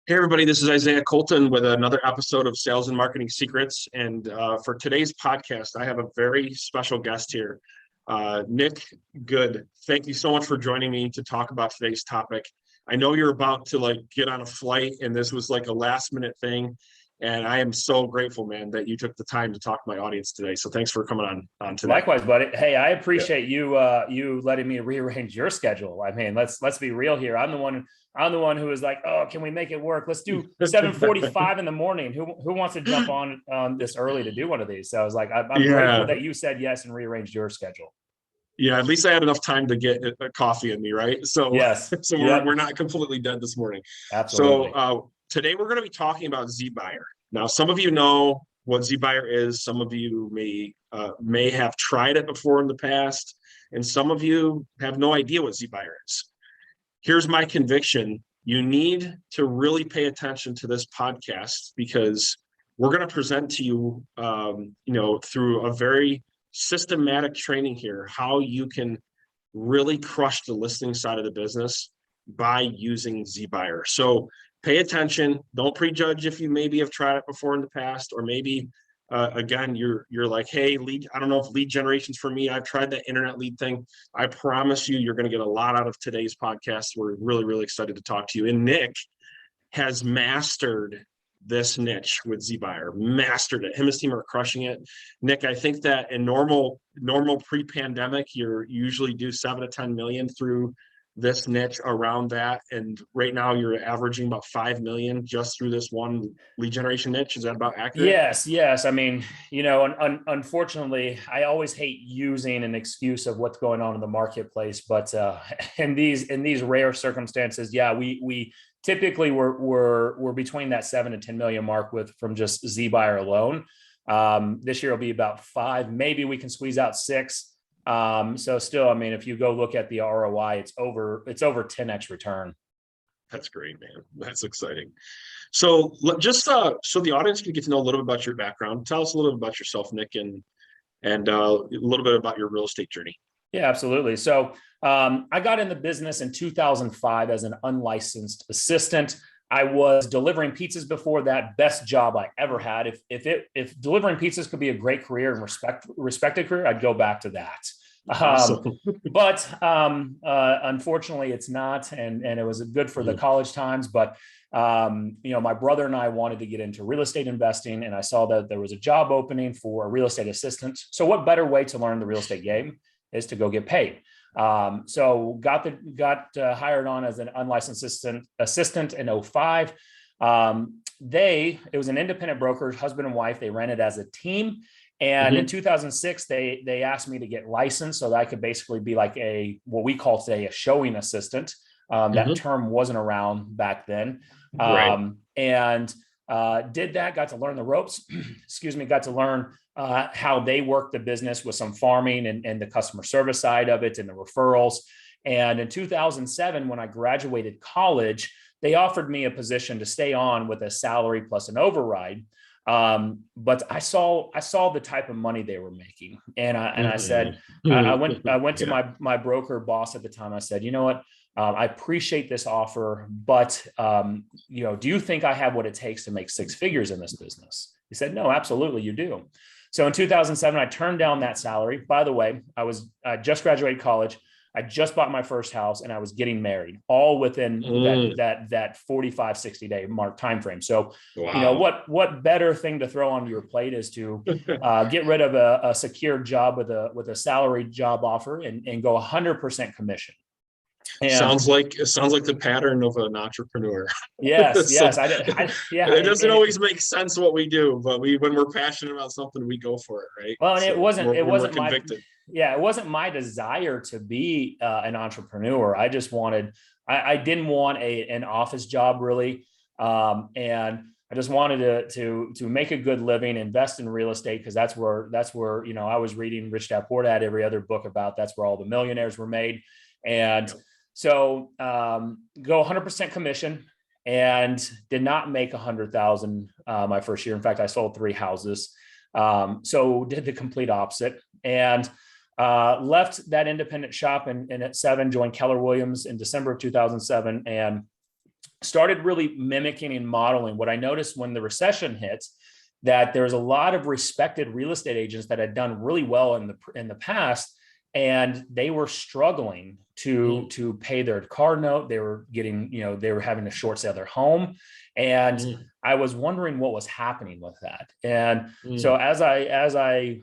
Hey, everybody, this is Isaiah Colton with another episode of Sales and Marketing Secrets. And for today's podcast, I have a very special guest here, Nick Good. Thank you so much for joining me to talk about today's topic. I know you're about to get on a flight, and this was like a last minute thing. And I am so grateful, man, that you took the time to talk to my audience today. So thanks for coming on today. Likewise, buddy. Hey, I appreciate you letting me rearrange your schedule. I mean, let's be real here. I'm the one who is like, oh, can we make it work? Let's do 7:45 in the morning. Who wants to jump on this early to do one of these? So I was like, I'm grateful that you said yes and rearranged your schedule. Yeah, at least I had enough time to get a coffee in me, right? So yes, so we're not completely dead this morning. Absolutely. So today we're going to be talking about zBuyer. Now, some of you know what zBuyer is. Some of you may have tried it before in the past, and some of you have no idea what zBuyer is. Here's my conviction. You need to really pay attention to this podcast because we're going to present to you, through a very systematic training here, how you can really crush the listing side of the business by using zBuyer. So pay attention. Don't prejudge if you maybe have tried it before in the past, or maybe again, you're like, hey, I don't know if lead generation's for me. I've tried that internet lead thing. I promise you're going to get a lot out of today's podcast. We're really, really excited to talk to you. And Nick has mastered this niche with zBuyer, mastered it. Him and his team are crushing it. Nick, I think that in normal pre-pandemic, you usually do 7 to 10 million through this niche around that. And right now you're averaging about 5 million just through this one lead generation niche. Is that about accurate? Yes. I mean, unfortunately, I always hate using an excuse of what's going on in the marketplace, but in these rare circumstances, we typically we're between that 7 to 10 million mark from just zBuyer alone. This year will be about 5. Maybe we can squeeze out 6. So still, I mean, if you go look at the ROI, it's over 10x return. That's great, man. That's exciting. So just so the audience can get to know a little bit about your background, tell us a little bit about yourself, Nick, and a little bit about your real estate journey. Yeah, absolutely. So I got in the business in 2005 as an unlicensed assistant. I was delivering pizzas before that. Best job I ever had. If delivering pizzas could be a great career and respected career, I'd go back to that. Awesome. But unfortunately, it's not, and it was good for the college times. But my brother and I wanted to get into real estate investing, and I saw that there was a job opening for a real estate assistant. So, what better way to learn the real estate game is to go get paid. So got hired on as an unlicensed assistant in 2005. It was an independent broker, husband and wife. They ran it as a team. And in 2006, they asked me to get licensed so that I could basically be like what we call today a showing assistant. That term wasn't around back then. Right. And did that, got to learn the ropes, got to learn how they work the business with some farming and the customer service side of it and the referrals. And in 2007, when I graduated college, they offered me a position to stay on with a salary plus an override. But I saw the type of money they were making. And I said, I went to my broker boss at the time. I said, you know what? I appreciate this offer, but do you think I have what it takes to make 6 figures in this business? He said, no, absolutely, you do. So in 2007, I turned down that salary. By the way, I just graduated college. I just bought my first house and I was getting married, all within that 45, 60 day mark timeframe. So, wow. What better thing to throw onto your plate is to get rid of a secure job with a salary job offer and go 100% commission. And sounds like the pattern of an entrepreneur. Yes. It doesn't always make sense what we do, but when we're passionate about something, we go for it, right? Well, and it wasn't convicted. It wasn't my desire to be an entrepreneur. I just wanted, I didn't want an office job really, and I just wanted to make a good living, invest in real estate because that's where I was reading Rich Dad Poor Dad, every other book about that's where all the millionaires were made, and. So go 100% commission and did not make 100,000 my first year. In fact, I sold 3 houses. So did the complete opposite and left that independent shop and at 7, joined Keller Williams in December of 2007 and started really mimicking and modeling what I noticed when the recession hit, that there's a lot of respected real estate agents that had done really well in the past, and they were struggling to pay their car note. They were getting, they were having to short sale their home. And I was wondering what was happening with that. And so as I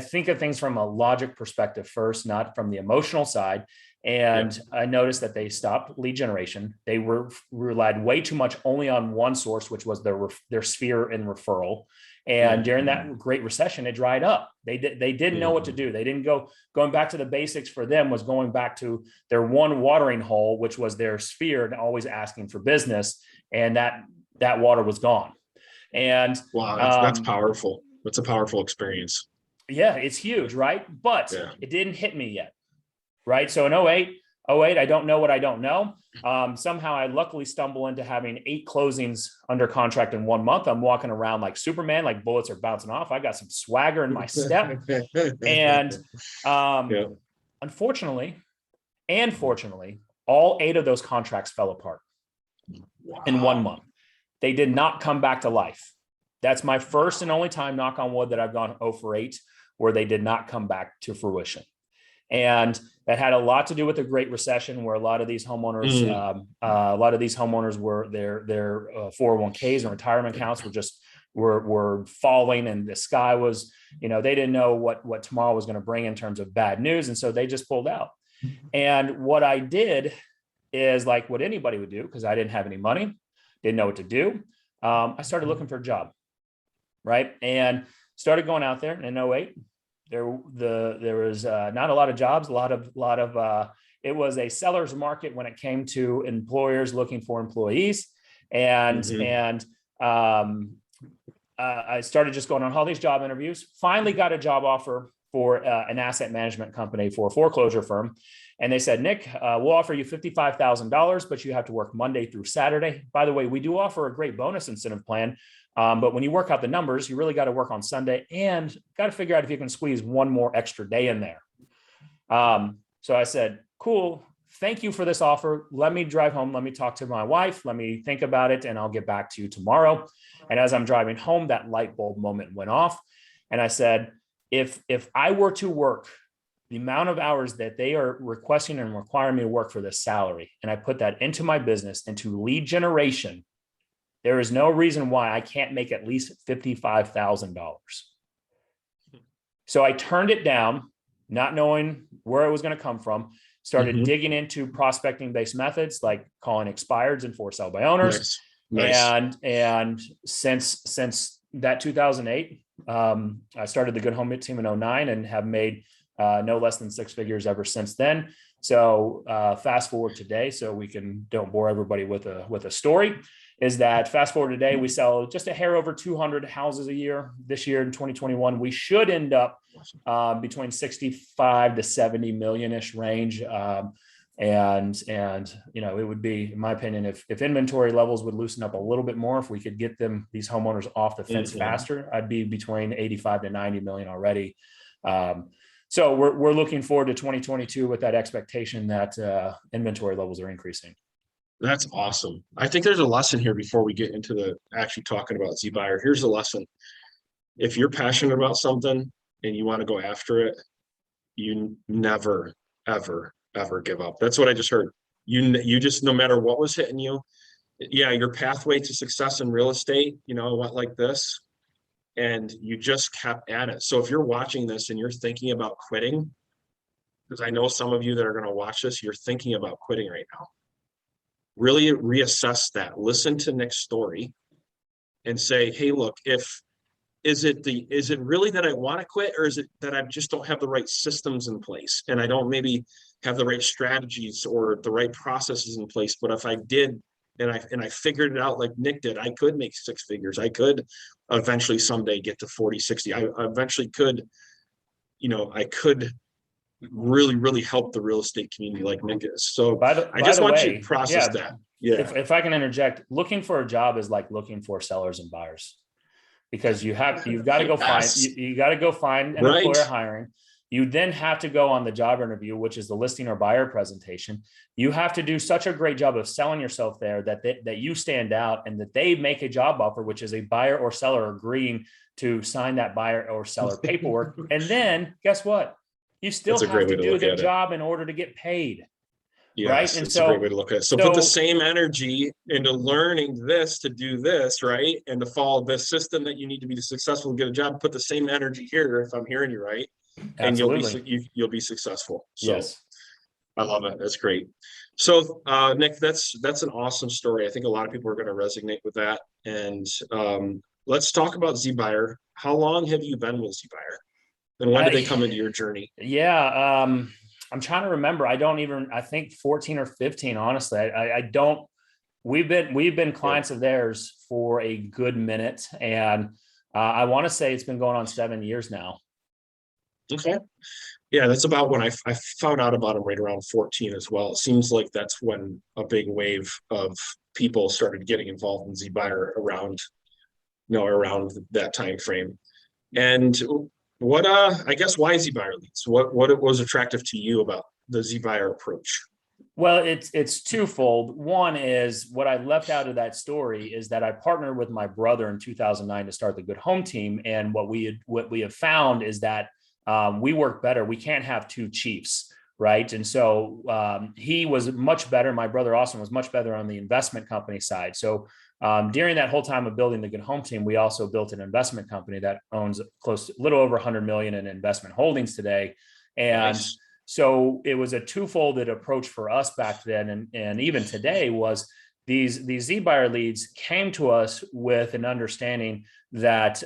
think of things from a logic perspective first, not from the emotional side. And I noticed that they stopped lead generation. They relied way too much only on one source, which was their sphere and referral. And during that Great Recession, it dried up. They didn't know what to do. They didn't going back to the basics. For them was going back to their one watering hole, which was their sphere, and always asking for business. And that water was gone. And wow, that's powerful. That's a powerful experience. Yeah, it's huge, right? But it didn't hit me yet. Right. So in 08, I don't know what I don't know. Somehow I luckily stumble into having 8 closings under contract in 1 month. I'm walking around like Superman, like bullets are bouncing off. I got some swagger in my step. And unfortunately and fortunately, all 8 of those contracts fell apart in 1 month. They did not come back to life. That's my first and only time, knock on wood, that I've gone 0 for 8 where they did not come back to fruition. And that had a lot to do with the Great Recession, where a lot of these homeowners, were their 401ks and retirement accounts were falling, and the sky was, they didn't know what tomorrow was going to bring in terms of bad news, and so they just pulled out. And what I did is like what anybody would do, because I didn't have any money, didn't know what to do. I started looking for a job, right, and started going out there in 08. There was not a lot of jobs, it was a seller's market when it came to employers looking for employees. And I started just going on all these job interviews, finally got a job offer for an asset management company for a foreclosure firm. And they said, Nick, we'll offer you $55,000, but you have to work Monday through Saturday. By the way, we do offer a great bonus incentive plan. But when you work out the numbers, you really got to work on Sunday and got to figure out if you can squeeze one more extra day in there. So I said, cool, thank you for this offer. Let me drive home. Let me talk to my wife. Let me think about it, and I'll get back to you tomorrow. And as I'm driving home, that light bulb moment went off. And I said, if I were to work the amount of hours that they are requesting and requiring me to work for this salary, and I put that into my business, into lead generation, there is no reason why I can't make at least $55,000. So I turned it down, not knowing where it was going to come from, started digging into prospecting-based methods like calling expireds and for sale by owners. Nice. And since that 2008, I started the Good Home team in 09 and have made no less than 6 figures ever since then. So fast forward today, so we don't bore everybody with a story. Is that fast forward today, we sell just a hair over 200 houses a year. This year in 2021, we should end up between 65 to 70 million-ish range. And it would be, in my opinion, if inventory levels would loosen up a little bit more, if we could get these homeowners off the fence faster, I'd be between 85 to 90 million already. So we're looking forward to 2022 with that expectation that inventory levels are increasing. That's awesome. I think there's a lesson here before we get into the actually talking about zBuyer. Here's the lesson. If you're passionate about something and you want to go after it, you never, ever, ever give up. That's what I just heard. You just, no matter what was hitting you, your pathway to success in real estate, went like this, and you just kept at it. So if you're watching this and you're thinking about quitting, because I know some of you that are going to watch this, you're thinking about quitting right now. Really reassess that. Listen to Nick's story and say, hey, look, is it really that I want to quit, or is it that I just don't have the right systems in place and I don't maybe have the right strategies or the right processes in place? But if I did, and I figured it out like Nick did, I could make 6 figures. I could eventually someday get to 40, 60. I eventually could, I could really, really help the real estate community like Nick is. So I just want you to process that. Yeah. If I can interject, looking for a job is like looking for sellers and buyers, because you've got to go find, you got to go find an employer hiring. You then have to go on the job interview, which is the listing or buyer presentation. You have to do such a great job of selling yourself there that you stand out, and that they make a job offer, which is a buyer or seller agreeing to sign that buyer or seller paperwork. And then guess what? You still That's a have great way to to do look the at it. job in order to get paid. Right. Yes, And it's a great way so, to look at it. So put the same energy into learning this to do this, right? And to follow this system that you need to be successful and get a job. Put the same energy here, if I'm hearing you right, and absolutely. you'll be successful. So Yes. I love it. That's great. So Nick, that's an awesome story. I think a lot of people are going to resonate with that. And let's talk about zBuyer. How long have you been with zBuyer? And when did they come into your journey? Yeah. I'm trying to remember. I think 14 or 15, honestly. I don't, we've been clients of theirs for a good minute. And I want to say it's been going on 7 years now. Okay. Yeah, that's about when I found out about them, right around 14 as well. It seems like that's when a big wave of people started getting involved in zBuyer around, around that time frame. And what I guess why zBuyer leads? What was attractive to you about the zBuyer approach? Well, it's twofold. One is, what I left out of that story is that I partnered with my brother in 2009 to start the Good Home Team, and what we have found is that we work better. We can't have two chiefs, right? And so he was much better. My brother Austin was much better on the investment company side. So during that whole time of building the Good Home Team, we also built an investment company that owns close to a little over 100 million in investment holdings today. And Nice. so it was a twofolded approach for us back then. And even today was these zBuyer leads came to us with an understanding that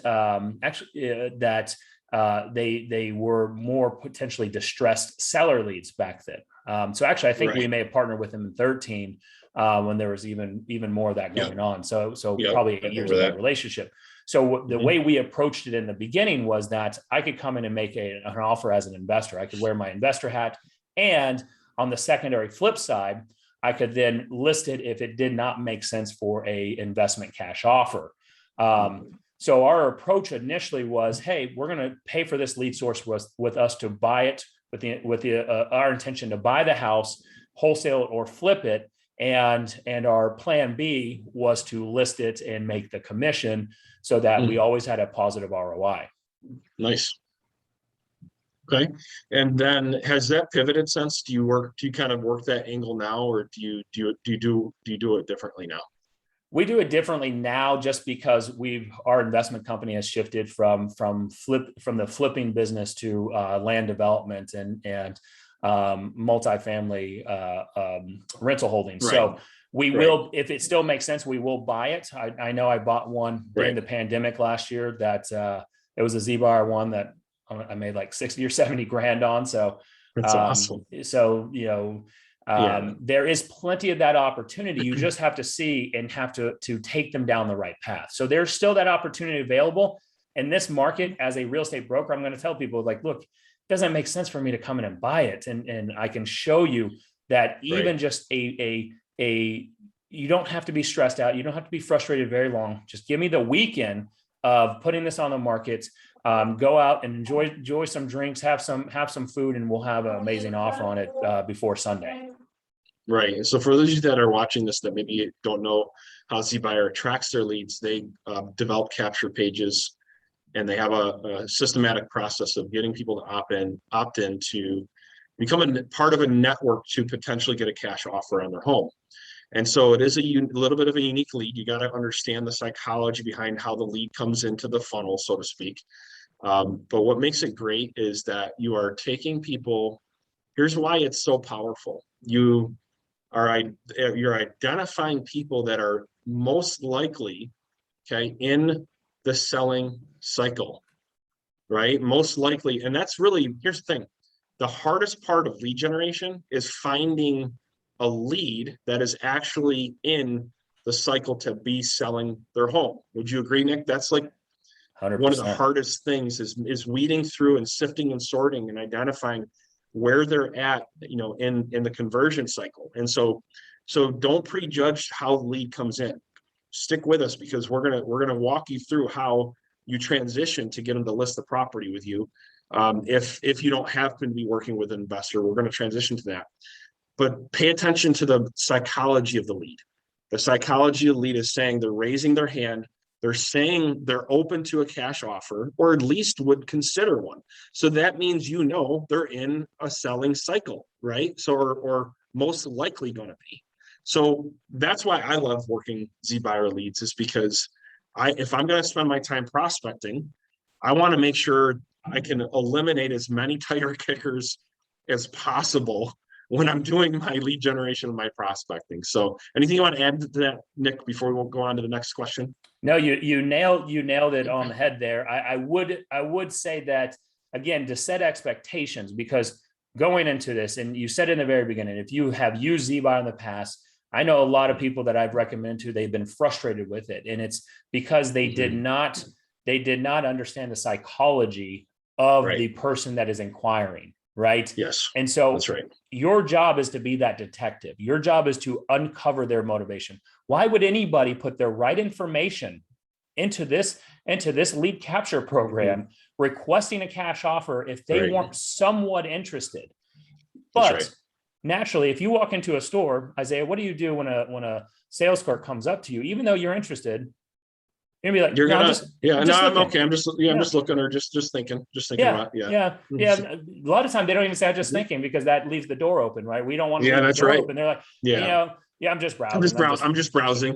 they were more potentially distressed seller leads back then. So actually, I think we may have partnered with them in 13 when there was even more of that going on. So probably 8 years of that relationship. So the way we approached it in the beginning was that I could come in and make an offer as an investor. I could wear my investor hat, and on the secondary flip side, I could then list it if it did not make sense for a investment cash offer. So our approach initially was, hey, we're going to pay for this lead source with us to buy it with our intention to buy the house, wholesale it or flip it. And our plan B was to list it and make the commission so that we always had a positive ROI. Nice. Okay. And then has that pivoted since? Do you kind of work that angle now, or do you do it differently now? We do it differently now just because our investment company has shifted from the flipping business to land development and multifamily rental holdings. Right. So we will, if it still makes sense, we will buy it. I know I bought one during the pandemic last year that it was a zBuyer one that I made like 60 or 70 grand on. So that's awesome. So, there is plenty of that opportunity. You just have to see and have to take them down the right path. So there's still that opportunity available in this market. As a real estate broker, I'm going to tell people, like, look, it doesn't make sense for me to come in and buy it. And I can show you that even just you don't have to be stressed out. You don't have to be frustrated very long. Just give me the weekend of putting this on the market. Go out and enjoy some drinks, have some food, and we'll have an amazing offer on it before Sunday. Right. So for those of you that are watching this that maybe don't know how zBuyer attracts their leads, they develop capture pages, and they have a systematic process of getting people to opt in to become a part of a network to potentially get a cash offer on their home. And so it is a little bit of a unique lead. You got to understand the psychology behind how the lead comes into the funnel, so to speak. But what makes it great is that you are taking people. Here's why it's so powerful. You're identifying people that are most likely, in the selling cycle, right? Most likely. And that's really, here's the thing. The hardest part of lead generation is finding a lead that is actually in the cycle to be selling their home. Would you agree, Nick? That's like 100%. One of the hardest things is weeding through and sifting and sorting and identifying where they're at, in the conversion cycle. And so don't prejudge how the lead comes in. Stick with us, because we're gonna walk you through how you transition to get them to list the property with you. If you don't happen to be working with an investor, we're going to transition to that. But pay attention to the psychology of the lead. The psychology of the lead is saying they're raising their hand. They're saying they're open to a cash offer, or at least would consider one. So that means, they're in a selling cycle, right? So, or most likely going to be. So that's why I love working zBuyer leads, is because if I'm going to spend my time prospecting, I want to make sure I can eliminate as many tire kickers as possible when I'm doing my lead generation and my prospecting. So anything you want to add to that, Nick, before we go on to the next question? No, you nailed it on the head there. I would say that, again, to set expectations, because going into this, and you said in the very beginning, if you have used zBuyer in the past, I know a lot of people that I've recommended to, they've been frustrated with it. And it's because they did not understand the psychology of the person that is inquiring. Right. Yes. And so that's right. Your job is to be that detective. Your job is to uncover their motivation. Why would anybody put their right information into this lead capture program, requesting a cash offer if they weren't somewhat interested? But naturally, if you walk into a store, Isaiah, what do you do when a sales clerk comes up to you, even though you're interested? You're gonna be like, I'm okay. I'm just looking, or just thinking about, A lot of times they don't even say I'm just thinking, because that leaves the door open, right? We don't want to leave the door open. They're like, I'm just browsing. I'm just browsing.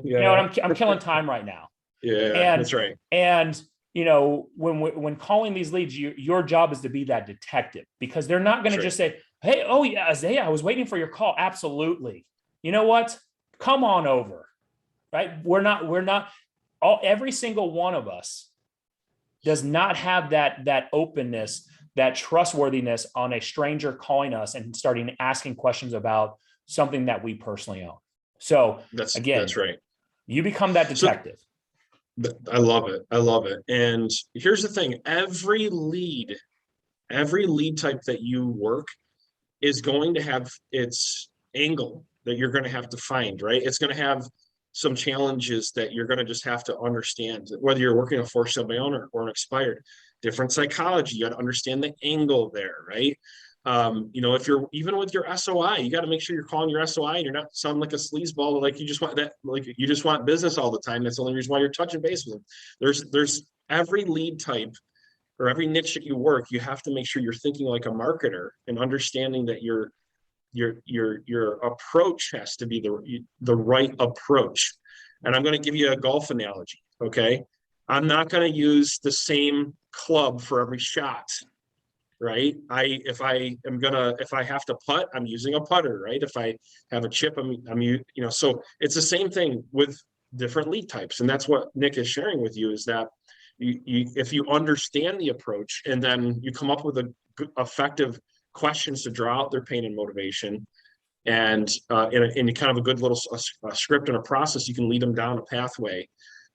I'm killing time right now. That's right. And when calling these leads, your job is to be that detective, because they're not going to just say, hey, oh yeah, Isaiah, I was waiting for your call. Absolutely. You know what? Come on over. Right? We're not. Every single one of us does not have that openness, that trustworthiness on a stranger calling us and starting asking questions about something that we personally own. So that's right. You become that detective. I love it. And here's the thing: every lead type that you work is going to have its angle that you're going to have to find, right? It's going to have some challenges that you're going to just have to understand, whether you're working a for sale by owner or an expired. Different psychology, you got to understand the angle there, right? If you're even with your SOI, you got to make sure you're calling your SOI and you're not sounding like a sleazeball, like you just want business all the time. That's the only reason why you're touching base with them. There's every lead type or every niche that you work, you have to make sure you're thinking like a marketer and understanding that your approach has to be the right approach. And I'm going to give you a golf analogy. Okay. I'm not going to use the same club for every shot, right? If I have to putt, I'm using a putter, right? If I have a chip, so it's the same thing with different lead types. And that's what Nick is sharing with you, is that if you understand the approach and then you come up with a effective questions to draw out their pain and motivation, and in kind of a good little script and a process, you can lead them down a pathway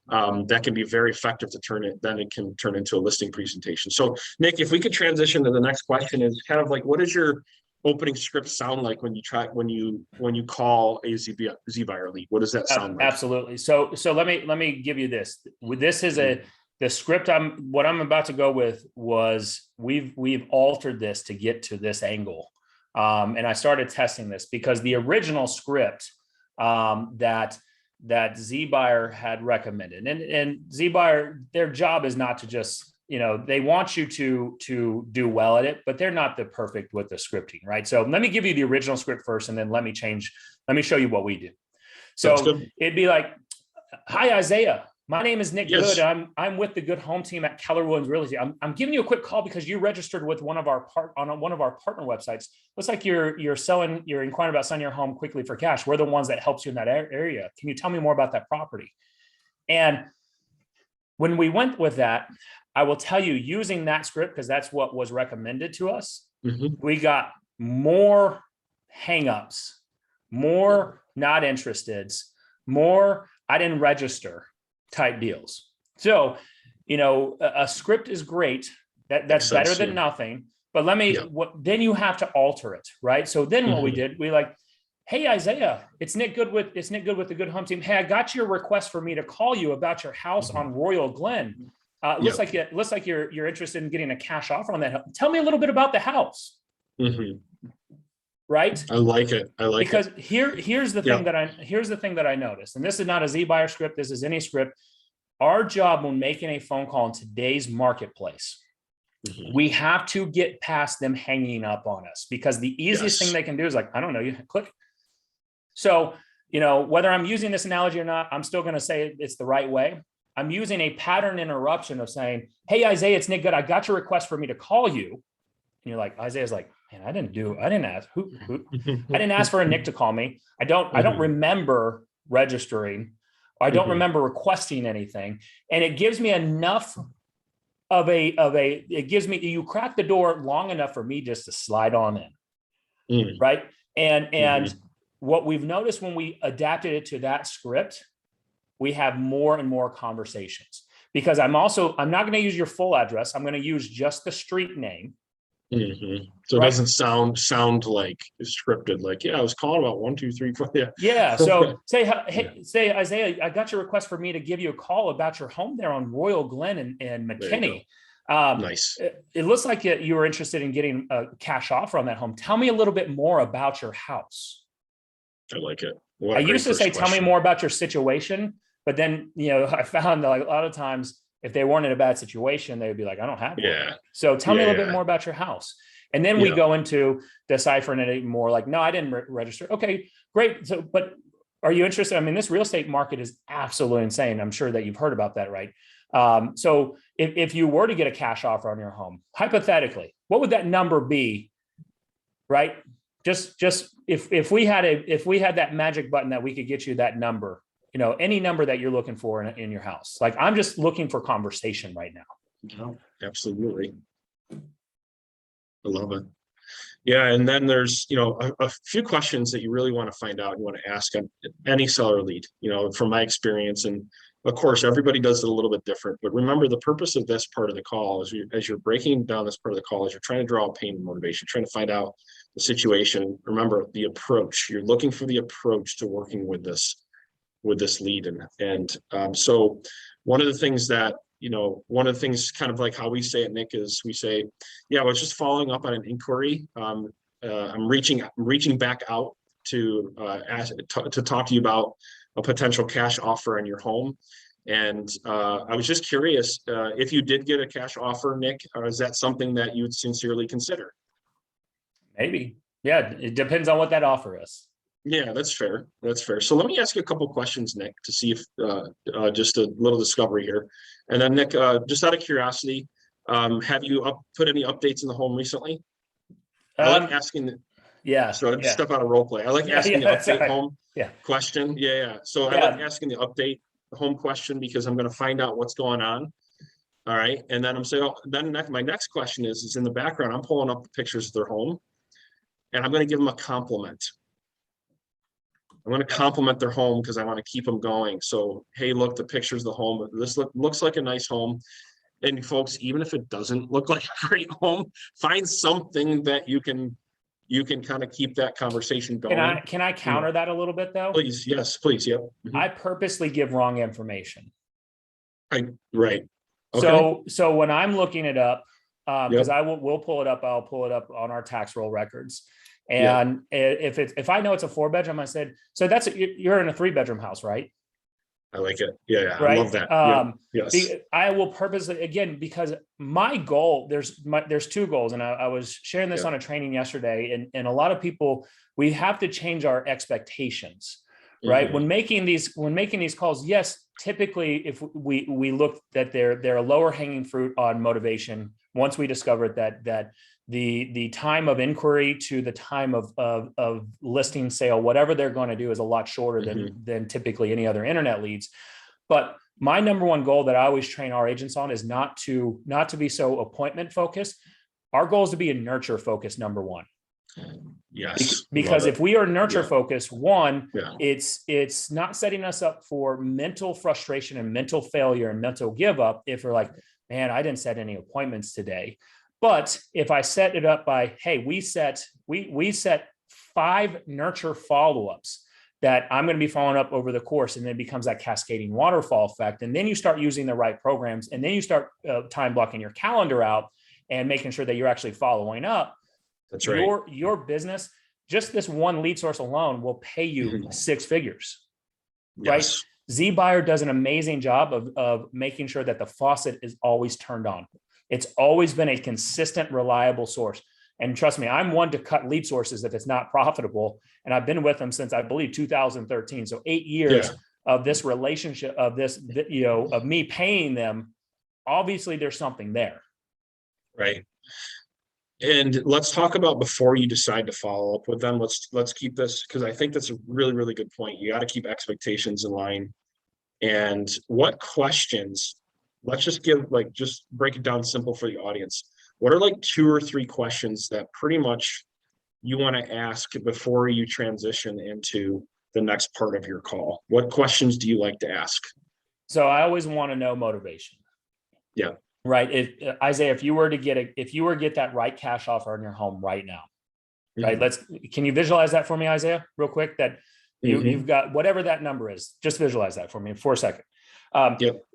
that can be very effective it can turn into a listing presentation. So Nick, if we could transition to the next question, is kind of like, what does your opening script sound like when you call a zBuyer lead? What does that sound like? Absolutely. So let me give you this. This is the script what I'm about to go with was we've altered this to get to this angle. And I started testing this because the original script that zBuyer had recommended, and zBuyer, their job is not to just, they want you to do well at it, but they're not the perfect with the scripting, right? So let me give you the original script first, and then let me show you what we do. So it'd be like, hi, Isaiah. My name is Nick Good. I'm with the Good Home team at Keller Williams Realty. I'm giving you a quick call because you registered with one of our partner websites. Looks like you're inquiring about selling your home quickly for cash. We're the ones that helps you in that area. Can you tell me more about that property? And when we went with that, I will tell you, using that script, because that's what was recommended to us, we got more hangups, more not interesteds, more I didn't register type deals. So, a script is great. That's better than nothing. But then you have to alter it, right? So then what we did, we like, hey, Isaiah, it's Nick Good with the Good Home team. Hey, I got your request for me to call you about your house on Royal Glen. Looks like you're interested in getting a cash offer on that. Tell me a little bit about the house. Mm-hmm. Right? I like it. Because here's the thing that I noticed, and this is not a zBuyer script. This is any script. Our job when making a phone call in today's marketplace, we have to get past them hanging up on us, because the easiest thing they can do is like, I don't know, you click. So, whether I'm using this analogy or not, I'm still going to say it's the right way. I'm using a pattern interruption of saying, hey, Isaiah, it's Nick Good. I got your request for me to call you. And you're like, Isaiah's like, man, I didn't ask who I didn't ask for a Nick to call me. I don't remember registering. I don't remember requesting anything. And it gives me enough you crack the door long enough for me just to slide on in. Right. And what we've noticed when we adapted it to that script, we have more and more conversations, because I'm not going to use your full address. I'm going to use just the street name. So it doesn't sound like scripted. Like, I was calling about 1, 2, 3, 4. Yeah. So say Isaiah, I got your request for me to give you a call about your home there on Royal Glen and McKinney. Nice. It looks like you were interested in getting a cash offer on that home. Tell me a little bit more about your house. I like it. I used to say, tell me more about your situation, but then, I found that like a lot of times, if they weren't in a bad situation, they would be like, I don't have one. So tell me a little bit more about your house. And then we go into deciphering it even more, like, no, I didn't register. Okay, great. So, but are you interested? I mean, this real estate market is absolutely insane. I'm sure that you've heard about that, right? So if you were to get a cash offer on your home, hypothetically, what would that number be? Right? Just if we had that magic button that we could get you that number, any number that you're looking for in your house. Like, I'm just looking for conversation right now. Absolutely. I love it. Yeah. And then there's, a few questions that you really want to find out. You want to ask on any seller lead, from my experience. And of course, everybody does it a little bit different, but remember the purpose of this part of the call is as you're breaking down this part of the call, is you're trying to draw pain and motivation, trying to find out the situation. Remember the approach. You're looking for the approach to working with this lead. So one of the things kind of like how we say it, Nick, is we say, I was just following up on an inquiry. I'm reaching back out to talk to you about a potential cash offer on your home. And I was just curious if you did get a cash offer, Nick, or is that something that you would sincerely consider? Maybe. Yeah. It depends on what that offer is. Yeah, that's fair. So let me ask you a couple of questions, Nick, to see if just a little discovery here. And then Nick, just out of curiosity, have you put any updates in the home recently? I like asking. Step out of role play. I like asking the update home question. So I like asking the update home question because I'm going to find out what's going on. All right, and then I'm saying, my next question is in the background. I'm pulling up the pictures of their home, and I'm going to give them a compliment. I'm going to compliment their home because I want to keep them going. So, hey, look, the pictures of the home. This looks like a nice home. And folks, even if it doesn't look like a great home, find something that you can kind of keep that conversation going. Can I counter that a little bit though? Please, yes, please, yep. I purposely give wrong information. Right. Okay. So when I'm looking it up, because we'll pull it up. I'll pull it up on our tax roll records. And if I know it's a 4-bedroom, I said, so you're in a 3-bedroom house, right? I like it. Yeah. Right? I love that. Yes. I will purposely, again, because my goal, there's 2 goals. And I was sharing this on a training yesterday, and a lot of people, we have to change our expectations, right? When making these calls, yes, typically if we look that they're a lower hanging fruit on motivation. Once we discovered that the time of inquiry to the time of listing sale, whatever they're going to do, is a lot shorter than typically any other internet leads. But my number one goal that I always train our agents on is not to be so appointment focused. Our goal is to be a nurture focused, number one. Yes. Because if we are nurture focused, it's not setting us up for mental frustration and mental failure and mental give up if we're like, man, I didn't set any appointments today. But if I set it up by, hey, we set 5 nurture follow-ups that I'm going to be following up over the course, and then it becomes that cascading waterfall effect. And then you start using the right programs, and then you start time blocking your calendar out and making sure that you're actually following up. That's right. Your business, just this one lead source alone, will pay you six figures, right? Yes. zBuyer does an amazing job of making sure that the faucet is always turned on. It's always been a consistent, reliable source. And trust me, I'm one to cut lead sources if it's not profitable. And I've been with them since, I believe, 2013. So 8 years of this relationship, of this, of me paying them. Obviously, there's something there. Right. And let's talk about before you decide to follow up with them. Let's keep this, because I think that's a really, really good point. You got to keep expectations in line. And what questions, let's just just break it down simple for the audience. What are like 2 or 3 questions that pretty much you want to ask before you transition into the next part of your call? What questions do you like to ask? So I always want to know motivation. Yeah. Right. Isaiah, if you were to get that right cash offer on your home right now, right? Can you visualize that for me, Isaiah, real quick? That you've got whatever that number is, just visualize that for me for a second.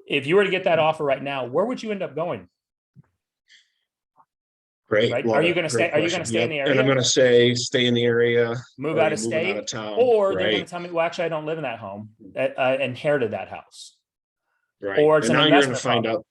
If you were to get that offer right now, where would you end up going? Great. Right. Are you going to stay? Are you going to stay in the area? And I'm going to say stay in the area. Move out of state, out of town. Or they're going to tell me, well, actually, I don't live in that home. I inherited that house. Right. Or it's and an now you're going to investment find out.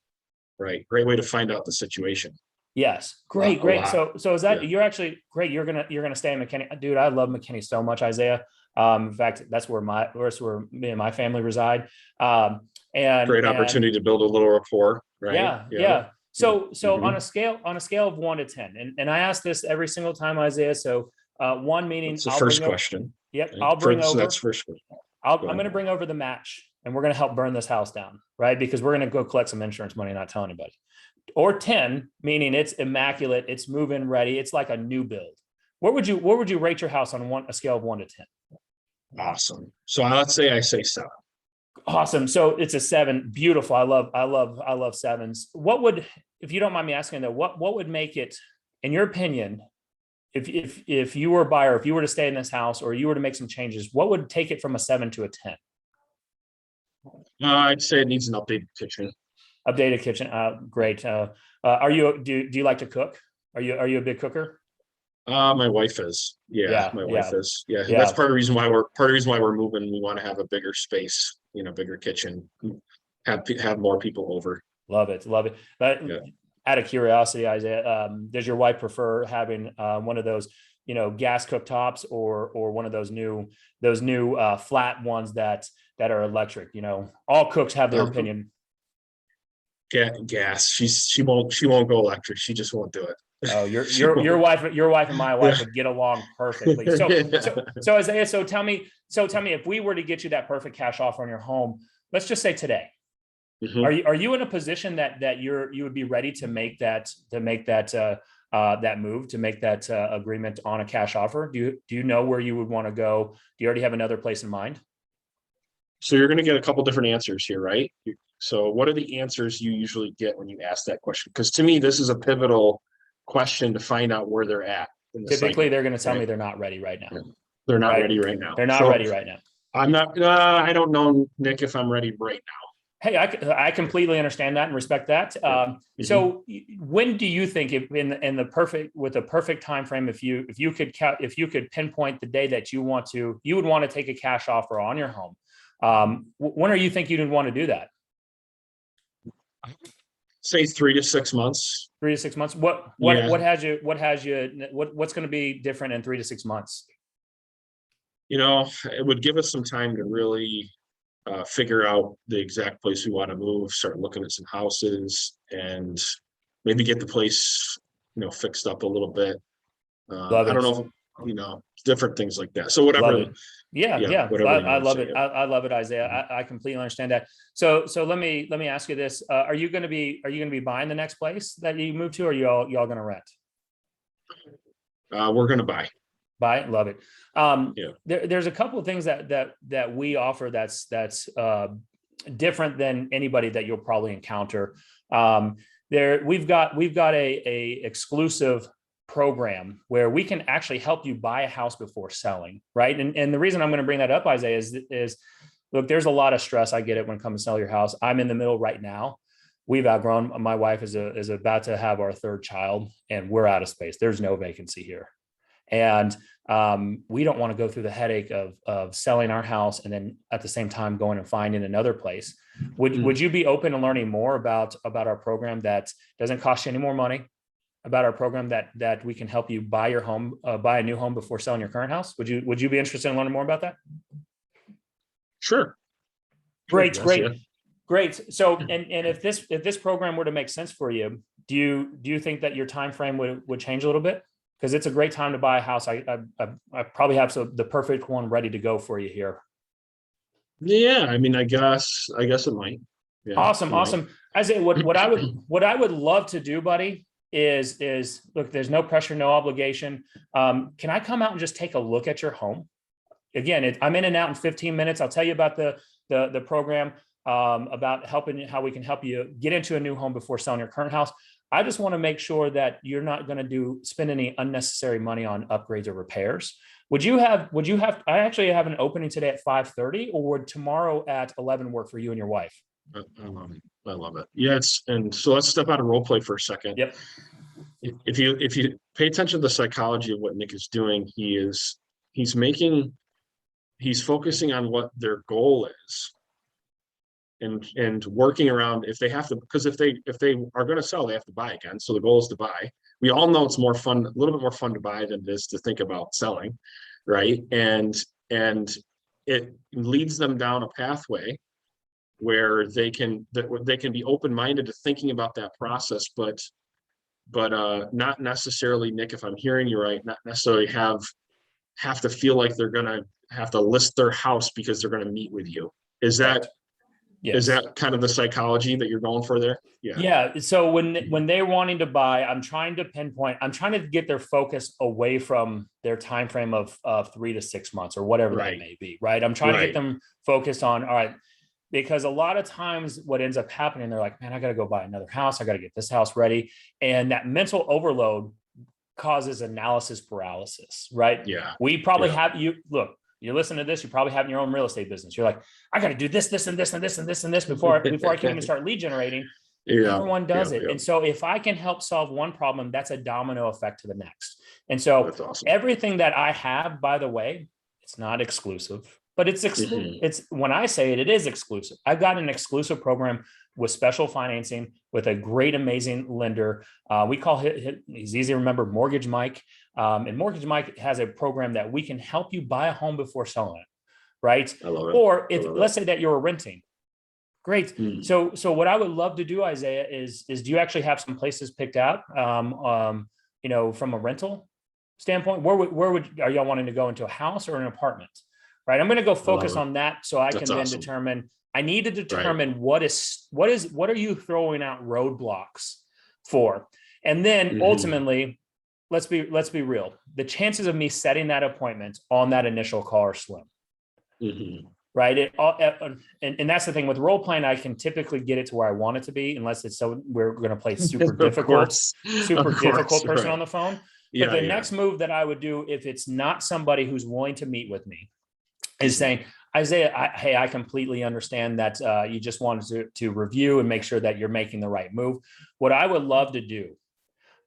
Right. Great way to find out the situation. Yes. Great. So is that you're actually great? You're gonna stay in McKinney, dude. I love McKinney so much, Isaiah. In fact, that's where me and my family reside. And great opportunity to build a little rapport. Right. Yeah. So on a scale of 1 to 10, and I ask this every single time, Isaiah. So 1 meaning it's the first question. Yep. Right? I'll bring over. That's first question. I'm going to bring over the match, and we're going to help burn this house down, right? Because we're going to go collect some insurance money, not tell anybody. Or 10, meaning it's immaculate, it's move-in ready, it's like a new build. Where would you rate your house on a scale of 1 to 10? Awesome. So let's say I say 7. Awesome. So it's a 7. Beautiful. I love 7s. What would, if you don't mind me asking though, what would make it, in your opinion, if you were a buyer, if you were to stay in this house or you were to make some changes, what would take it from a 7 to a 10? I'd say it needs an updated kitchen. Updated kitchen. Great. Do you like to cook? Are you a big cooker? My wife is. My wife is. Yeah. That's part of the reason why we're moving. We want to have a bigger space, bigger kitchen, have more people over. Love it. But out of curiosity, Isaiah, does your wife prefer having one of those, gas cooktops or one of those new flat ones that are electric? All cooks have their opinion. Gas. She won't go electric. She just won't do it. Oh, your wife and my wife would get along perfectly. So Isaiah, so tell me, if we were to get you that perfect cash offer on your home, let's just say today, are you in a position that you would be ready to make that move, to make that agreement on a cash offer? Do you know where you would want to go? Do you already have another place in mind? So you're going to get a couple different answers here, right? So what are the answers you usually get when you ask that question? Because to me, this is a pivotal question to find out where they're at. Typically, they're going to tell me they're not ready right now. They're not ready right now. They're not ready right now. I'm not. I don't know, Nick, if I'm ready right now. Hey, I completely understand that and respect that. So, when do you think, if in the perfect time frame, if you could pinpoint the day that you would want to take a cash offer on your home, when are you think you'd want to do that? Say 3 to 6 months. 3 to 6 months. What's going to be different in 3 to 6 months? It would give us some time to really figure out the exact place we want to move, start looking at some houses, and maybe get the place, fixed up a little bit. I don't know, different things like that. So whatever. Yeah. I love it. I love it, Isaiah. I completely understand that. So let me ask you this: Are you going to be buying the next place that you move to, or are y'all going to rent? We're going to buy. Buy, love it. There's a couple of things that we offer that's different than anybody that you'll probably encounter. We've got a exclusive program where we can actually help you buy a house before selling, right? And the reason I'm going to bring that up, Isaiah, is look, there's a lot of stress. I get it when it comes to sell your house. I'm in the middle right now. We've outgrown. My wife is about to have our third child, and we're out of space. There's no vacancy here, and we don't want to go through the headache of selling our house and then at the same time going and finding another place. Would you be open to learning more about our program that doesn't cost you any more money? About our program that we can help you buy your home, buy a new home before selling your current house? Would you be interested in learning more about that? Sure. Great, Yes, great. yeah. Great. So, and if this program were to make sense for you, do you think that your time frame would change a little bit? Because it's a great time to buy a house. I probably have the perfect one ready to go for you here. Yeah, I mean, I guess it might. Yeah, Awesome, it might. awesome. Isaiah, what I would love to do, buddy, is look. There's no pressure, no obligation. Can I come out and just take a look at your home? Again, I'm in and out in 15 minutes. I'll tell you about the program, about how we can help you get into a new home before selling your current house. I just want to make sure that you're not going to spend any unnecessary money on upgrades or repairs. Would you have, I actually have an opening today at 5:30, or would tomorrow at 11 work for you and your wife? I love it. Yeah, so let's step out of role play for a second. Yep. If you pay attention to the psychology of what Nick is doing, he's focusing on what their goal is, and working around if they have to, because if they are going to sell, they have to buy again. So the goal is to buy. We all know it's more fun, a little bit more fun to buy than it is to think about selling, right? And it leads them down a pathway where they can be open-minded to thinking about that process, but not necessarily, Nick, if I'm hearing you right, not necessarily have to feel like they're going to have to list their house because they're going to meet with you. Is that Yes. Is that kind of the psychology that you're going for there? Yeah. Yeah. So when they're wanting to buy, I'm trying to get their focus away from their time frame of 3 to 6 months or whatever that may be. Right. I'm trying to get them focused on, all right, because a lot of times what ends up happening, they're like, man, I got to go buy another house. I got to get this house ready. And that mental overload causes analysis paralysis. Right. Yeah. We probably have you're listening to this, you probably have in your own real estate business. You're like, I got to do this, this, and this, and this, and this, and this before I can even start lead generating. Everyone does it. And so if I can help solve one problem, that's a domino effect to the next. And so That's awesome. Everything that I have, by the way, it's not exclusive, but it's exclusive. It's when I say it is exclusive. I've got an exclusive program with special financing with a great, amazing lender. We call he's easy to remember, Mortgage Mike. And Mortgage Mike has a program that we can help you buy a home before selling it, right? I love it. Or let's say that you're renting. Great. So what I would love to do, Isaiah, is do you actually have some places picked out, from a rental standpoint? Where are y'all wanting to go, into a house or an apartment? Right. I'm going to go focus on that so I can then determine. I need to determine what are you throwing out roadblocks for, and then ultimately, let's be real. The chances of me setting that appointment on that initial call are slim. Right. And that's the thing with role playing. I can typically get it to where I want it to be, unless we're going to play super difficult person on the phone. But the next move that I would do, if it's not somebody who's willing to meet with me, is saying, Isaiah, I completely understand that you just wanted to review and make sure that you're making the right move. What I would love to do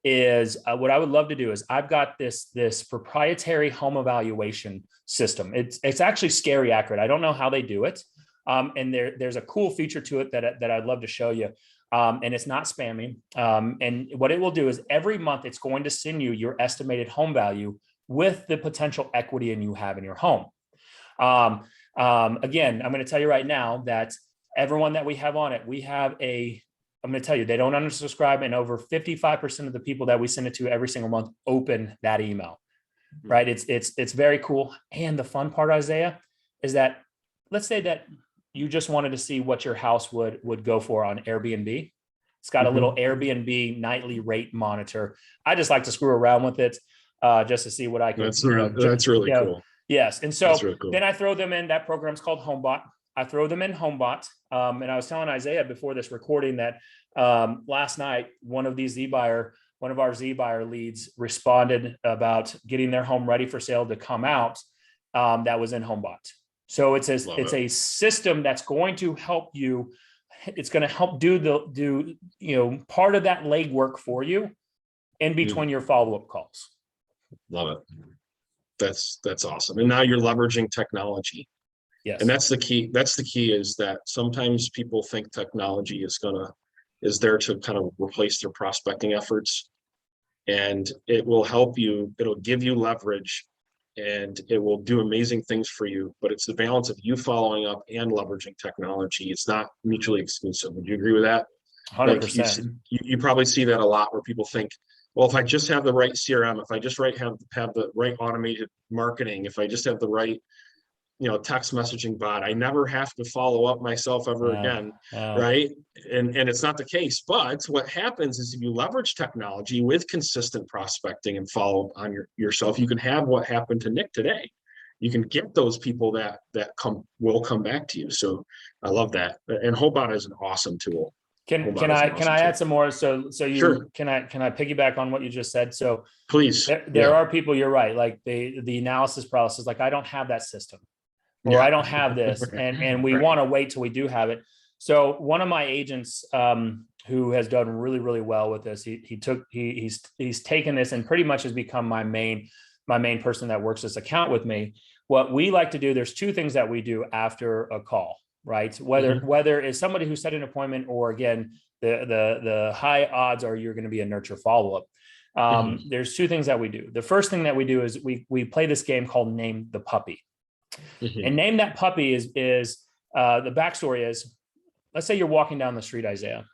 is I've got this proprietary home evaluation system. It's actually scary accurate. I don't know how they do it. And there's a cool feature to it that I'd love to show you. And it's not spamming. And what it will do is every month it's going to send you your estimated home value with the potential equity you have in your home. Again, I'm going to tell you right now that everyone that we have on it, I'm going to tell you, they don't unsubscribe, and over 55% of the people that we send it to every single month open that email, right? It's very cool. And the fun part, Isaiah, is that let's say that you just wanted to see what your house would go for on Airbnb. It's got a little Airbnb nightly rate monitor. I just like to screw around with it just to see what I can. That's really cool. Yes. And so really cool. Then I throw them in. That program's called HomeBot. I throw them in HomeBot. And I was telling Isaiah before this recording that last night, one of these zBuyer one of our zBuyer leads responded about getting their home ready for sale to come out. That was in HomeBot. So it's a system that's going to help you. It's going to help do part of that legwork for you in between your follow-up calls. Love it. That's awesome. And now you're leveraging technology. Yes. And that's the key. That's the key, is that sometimes people think technology is there to kind of replace their prospecting efforts. And it will help you, it'll give you leverage, and it will do amazing things for you. But it's the balance of you following up and leveraging technology. It's not mutually exclusive. Would you agree with that? 100%. Like you probably see that a lot, where people think, well, if I just have the right CRM, if I just have the right automated marketing, if I just have the right, text messaging bot, I never have to follow up myself ever again. Right. And it's not the case. But what happens is, if you leverage technology with consistent prospecting and follow up on yourself, you can have what happened to Nick today. You can get those people that will come back to you. So I love that. And HomeBot is an awesome tool. Can I add some more? So Sure. Can I piggyback on what you just said? So please, there are people, you're right, like the analysis paralysis, like I don't have that system, or I don't have this, and we want to wait till we do have it. So one of my agents who has done really, really well with this, he's taken this and pretty much has become my main person that works this account with me. What we like to do, there's two things that we do after a call, right? Whether it's somebody who set an appointment, or again, the high odds are you're going to be a nurture follow-up. There's two things that we do. The first thing that we do is we play this game called Name the Puppy. And Name That Puppy is the backstory is, let's say you're walking down the street, Isaiah,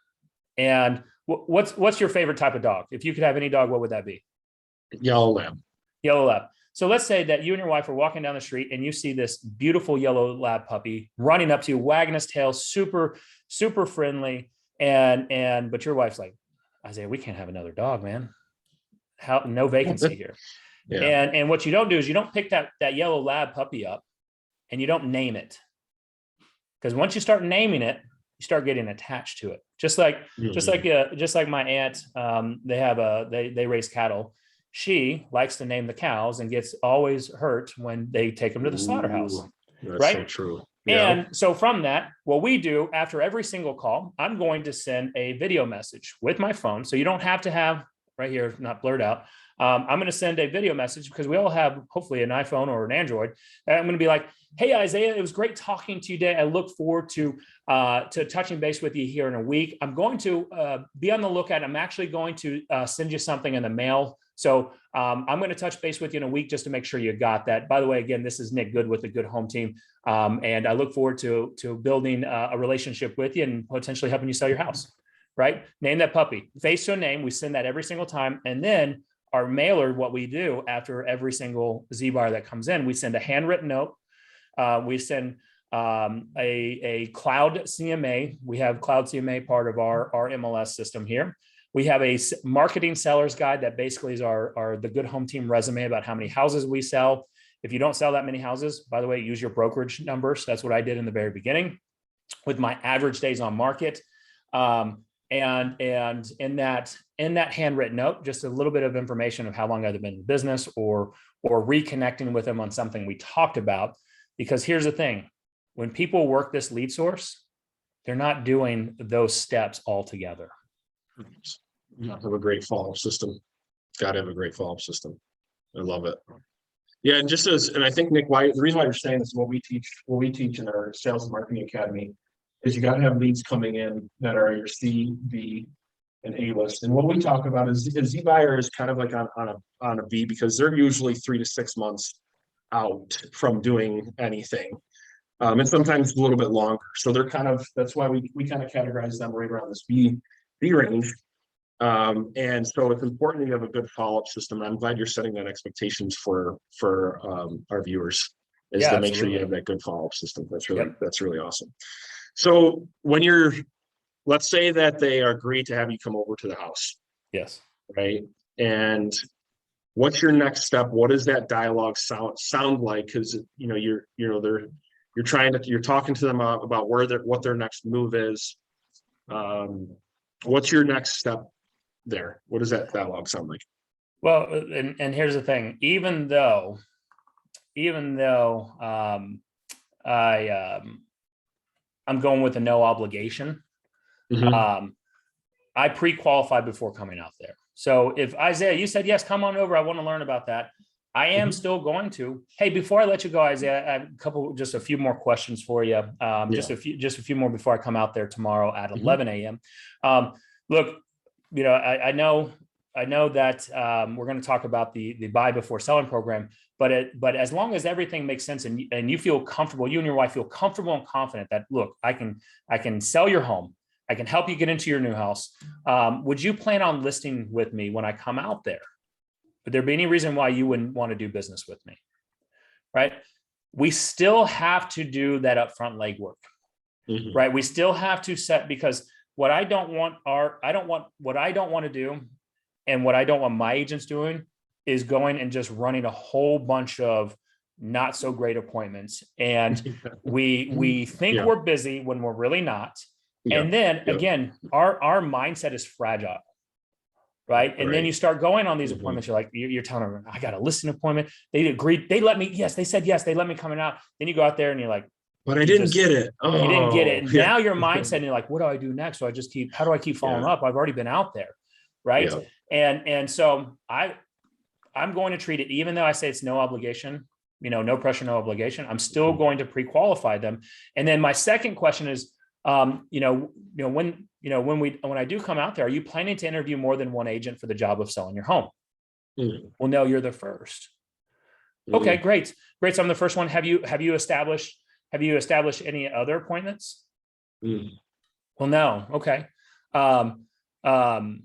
and what's your favorite type of dog? If you could have any dog, what would that be? Yellow lab. Yellow lab. So let's say that you and your wife are walking down the street and you see this beautiful yellow lab puppy running up to you, wagging his tail, super, super friendly. But your wife's like, Isaiah, we can't have another dog, man. No vacancy here. Yeah. And what you don't do is you don't pick that yellow lab puppy up and you don't name it. Because once you start naming it, you start getting attached to it. Just like my aunt, they raise cattle. She likes to name the cows and gets always hurt when they take them to the slaughterhouse. That's right? so true. Yeah. And so from that, what we do after every single call, I'm going to send a video message with my phone. So you don't have to have right here, not blurred out. I'm going to send a video message because we all have hopefully an iPhone or an Android. And I'm going to be like, hey, Isaiah, it was great talking to you today. I look forward to touching base with you here in a week. I'm going to be on the lookout. I'm actually going to send you something in the mail. So I'm going to touch base with you in a week just to make sure you got that. By the way, again, this is Nick Good with the Good Home Team. And I look forward to building a relationship with you and potentially helping you sell your house, right? Name that puppy, face to a name. We send that every single time. And then our mailer, what we do after every single zBuyer that comes in, we send a handwritten note. We send a cloud CMA. We have cloud CMA part of our MLS system here. We have a marketing seller's guide that basically is the Good Home Team resume about how many houses we sell. If you don't sell that many houses, by the way, use your brokerage numbers. That's what I did in the very beginning with my average days on market. And in that handwritten note, just a little bit of information of how long I've been in business or reconnecting with them on something we talked about. Because here's the thing, when people work this lead source, they're not doing those steps all together. Have a great follow-up system. Got to have a great follow-up system. I love it. Yeah, and I think Nick, the reason why you're saying this is what we teach in our Sales and Marketing Academy is you got to have leads coming in that are your C, B, and A list. And what we talk about is zBuyer is kind of like on a B, because they're usually 3 to 6 months out from doing anything. And sometimes a little bit longer. So they're that's why we kind of categorize them right around this B range. And so it's important you have a good follow-up system. I'm glad you're setting that expectations for our viewers, is to make sure you have that good follow-up system. That's really awesome. So when let's say that they agree to have you come over to the house. Yes. Right. And what's your next step? What does that dialogue sound like? Because you're talking to them about what their next move is. What's your next step there? What does that dialogue sound like? Well, and here's the thing, even though I'm going with a no obligation, Mhm. I pre-qualified before coming out there. So if Isaiah, you said, yes, come on over, I want to learn about that, I am Mhm. still going to. Hey, before I let you go, Isaiah, I have just a few more questions for you. Just Yeah. a few more before I come out there tomorrow at Mhm. 11 a.m. Look, I know that we're going to talk about the buy before selling program, but as long as everything makes sense and you feel comfortable, you and your wife feel comfortable and confident that, look, I can sell your home, I can help you get into your new house. Would you plan on listing with me when I come out there? Would there be any reason why you wouldn't want to do business with me? Right? We still have to do that upfront legwork, Mhm. right? We still have to set, because what I don't want to do, and what I don't want my agents doing, is going and just running a whole bunch of not so great appointments. And we think Yeah. we're busy when we're really not. Yeah. And then Yeah. again, our mindset is fragile. Right. And then Right. you start going on these Mhm. appointments. You're like, you're telling them, I got a listing appointment. They agreed. They let me. Yes. They said, yes, they let me come out. Then you go out there and you're like, But I you didn't just, get it. you didn't get Oh, it. And yeah. now your mindset, and you're like, what do I do next? So how do I keep following Yeah. up? I've already been out there. Right. Yeah. And so I'm going to treat it, even though I say it's no obligation, no pressure, no obligation, I'm still going to pre-qualify them. And then my second question is, when I do come out there, are you planning to interview more than one agent for the job of selling your home? Mhm. Well, no, you're the first. Okay, Mhm. great. Great. So I'm the first one. Have you established any other appointments? Mhm. Well, no. Okay. Um, um,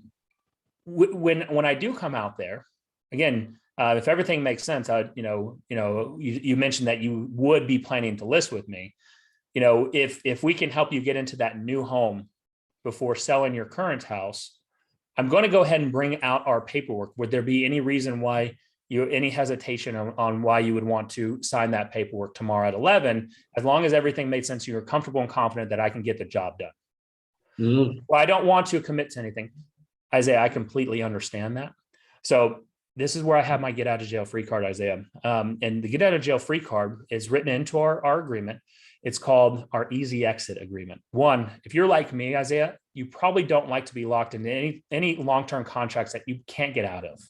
when I do come out there, again, if everything makes sense, you mentioned that you would be planning to list with me. If we can help you get into that new home before selling your current house, I'm going to go ahead and bring out our paperwork. Would there be any reason why any hesitation on why you would want to sign that paperwork tomorrow at 11, as long as everything made sense, you're comfortable and confident that I can get the job done? Mhm. Well, I don't want to commit to anything. Isaiah, I completely understand that. So this is where I have my get out of jail free card, Isaiah. And the get out of jail free card is written into our agreement. It's called our easy exit agreement. One, if you're like me, Isaiah, you probably don't like to be locked into any long-term contracts that you can't get out of.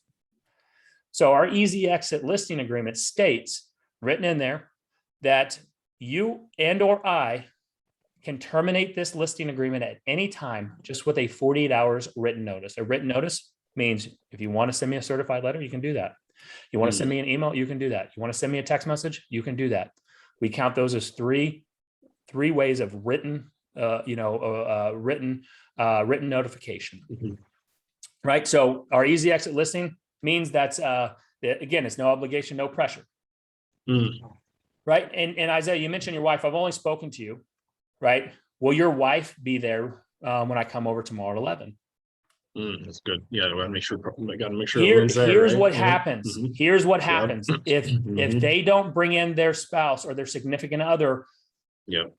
So our easy exit listing agreement states, written in there, that you and or I can terminate this listing agreement at any time, just with a 48 hours written notice. A written notice means if you want to send me a certified letter, you can do that. You want to send me an email, you can do that. You want to send me a text message, you can do that. We count those as three ways of written notification. Mhm. Right. So our easy exit listing means that's again, it's no obligation, no pressure. Mhm. Right. And Isaiah, you mentioned your wife. I've only spoken to you. Right. Will your wife be there when I come over tomorrow at 11? That's good. Yeah, I gotta make sure. I gotta make sure everyone's there, Here's right? what Yeah. happens. Mhm. Here's what Yep. happens. If Mhm. they don't bring in their spouse or their significant other, Yep.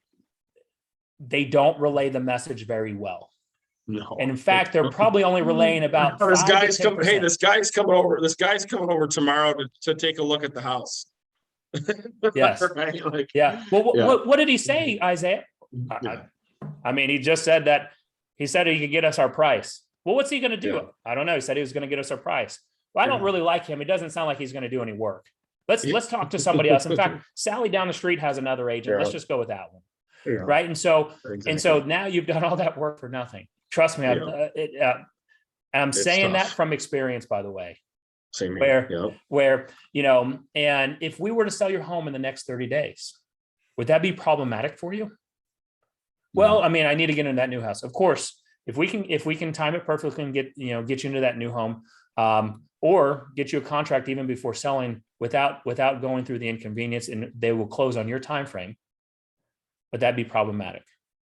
they don't relay the message very well. And No. in fact, they're probably only relaying about This 5 to guy's coming. Hey, 10%. this guy's coming over. This guy's coming over tomorrow to take a look at the house. Yes. Right? Like, Yeah. Well, yeah. what did he say, Isaiah? Yeah. I mean, he just said that he said he could get us our price. Well, what's he going to do? Yeah. I don't know. He said he was going to get us our price. Well, I don't really like him. It doesn't sound like he's going to do any work. Let's talk to somebody else. In fact, Sally down the street has another agent. Let's Yeah. just go with that one. Yeah. Right. And so Exactly. now you've done all that work for nothing. Trust me. Yeah. I'm It's saying that tough. from experience, by the way, Same here. Yeah. where, and if we were to sell your home in the next 30 days, would that be problematic for you? Well, I mean, I need to get into that new house. Of course, if we can time it perfectly and get you into that new home, or get you a contract even before selling without going through the inconvenience, and they will close on your time frame. But that'd be problematic,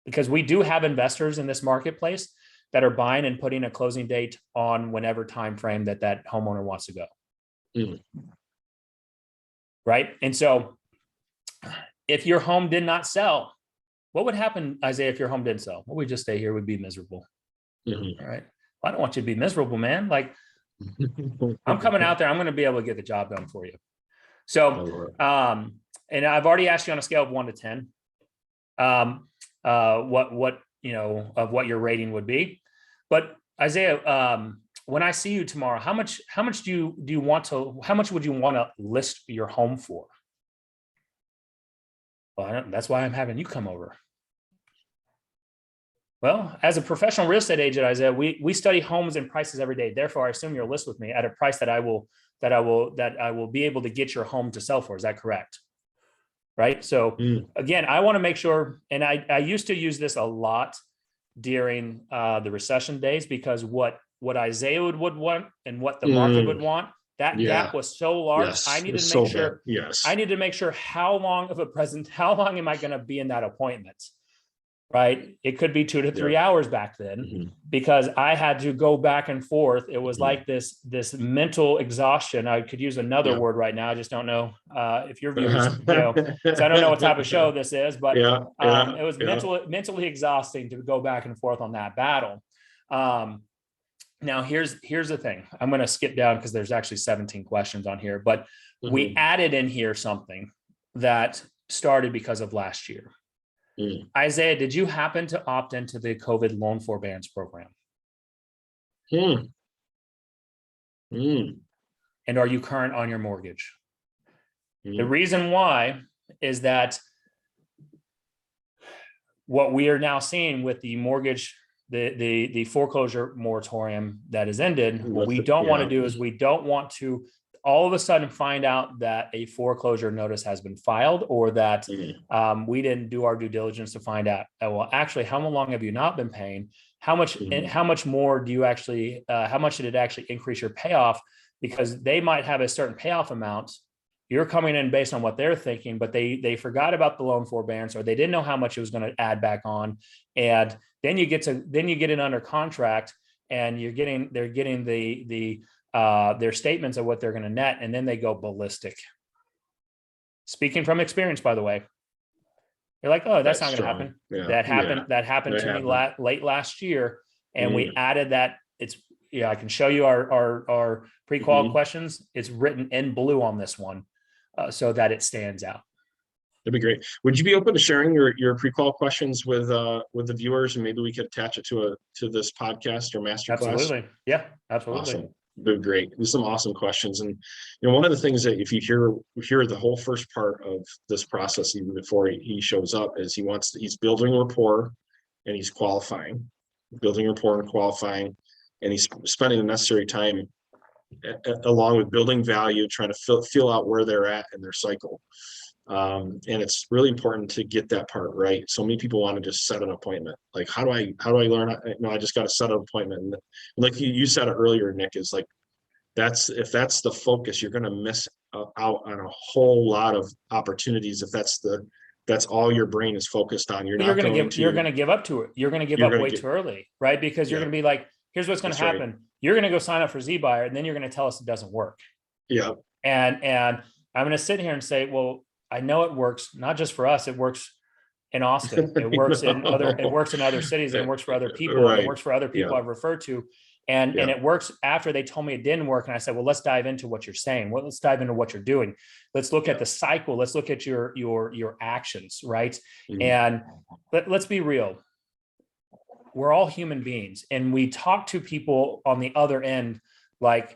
because we do have investors in this marketplace that are buying and putting a closing date on whenever time frame that homeowner wants to go. Mhm. Right. And so if your home did not sell, what would happen, Isaiah, if your home didn't sell? Well, we just stay here, we'd be miserable. Mhm. All right. I don't want you to be miserable, man. Like, I'm coming out there, I'm going to be able to get the job done for you. So, and I've already asked you on a scale of 1 to 10, what, of what your rating would be. But Isaiah, when I see you tomorrow, how much do you want to, how much would you want to list your home for? Well, that's why I'm having you come over. Well, as a professional real estate agent, Isaiah, we study homes and prices every day. Therefore, I assume you'll list with me at a price that I will be able to get your home to sell for. Is that correct? Right. So again, I want to make sure, and I used to use this a lot during the recession days, because what Isaiah would want and what the market would want, that gap was so large. Yes. I needed to so make sure. bad. Yes. I need to make sure how long am I going to be in that appointment? Right. It could be 2 to 3 hours back then, because I had to go back and forth. It was like this mental exhaustion. I could use another word right now. I just don't know if your viewers, so I don't know what type of show this is, but it was mentally exhausting to go back and forth on that battle. Now here's the thing. I'm going to skip down because there's actually 17 questions on here, but we added in here something that started because of last year. Isaiah, did you happen to opt into the COVID loan forbearance program? And are you current on your mortgage? The reason why is that what we are now seeing with the mortgage, the foreclosure moratorium that is ended, what we don't want to do is we don't want to all of a sudden find out that a foreclosure notice has been filed, or that we didn't do our due diligence to find out, well, actually, how long have you not been paying? How much more do you actually, how much did it actually increase your payoff? Because they might have a certain payoff amount. You're coming in based on what they're thinking, but they forgot about the loan forbearance, or they didn't know how much it was going to add back on. And then you get it under contract, and they're getting their statements of what they're going to net, and then they go ballistic. Speaking from experience, by the way, you're like, oh, that's not going to happen. That happened to me late last year, and we added that. I can show you our pre-qual questions. It's written in blue on this one, so that it stands out. That'd be great. Would you be open to sharing your pre-qual questions with the viewers, and maybe we could attach it to this podcast or masterclass? Absolutely. Yeah, absolutely. Awesome. They're great. There's some awesome questions. And one of the things that if you hear the whole first part of this process, even before he shows up, is he's building rapport and he's qualifying, and he's spending the necessary time along with building value, trying to feel out where they're at in their cycle. And it's really important to get that part right. So many people want to just set an appointment. Like, how do I learn? I just got to set an appointment. And like you said it earlier, Nick, is like, if that's the focus, you're going to miss out on a whole lot of opportunities. If that's all your brain is focused on, you're going to give up to it. You're going to give up way too early, right? Because you're going to be like, here's what's going to happen. Right. You're going to go sign up for zBuyer, and then you're going to tell us it doesn't work. Yeah. And I'm going to sit here and say, well, I know it works, not just for us. It works in Austin. It works in other cities, and it works for other people. Right. It works for other people I've referred to. And it works after they told me it didn't work. And I said, well, let's dive into what you're saying. Well, let's dive into what you're doing. Let's look at the cycle. Let's look at your actions, right? And let's be real. We're all human beings, and we talk to people on the other end like,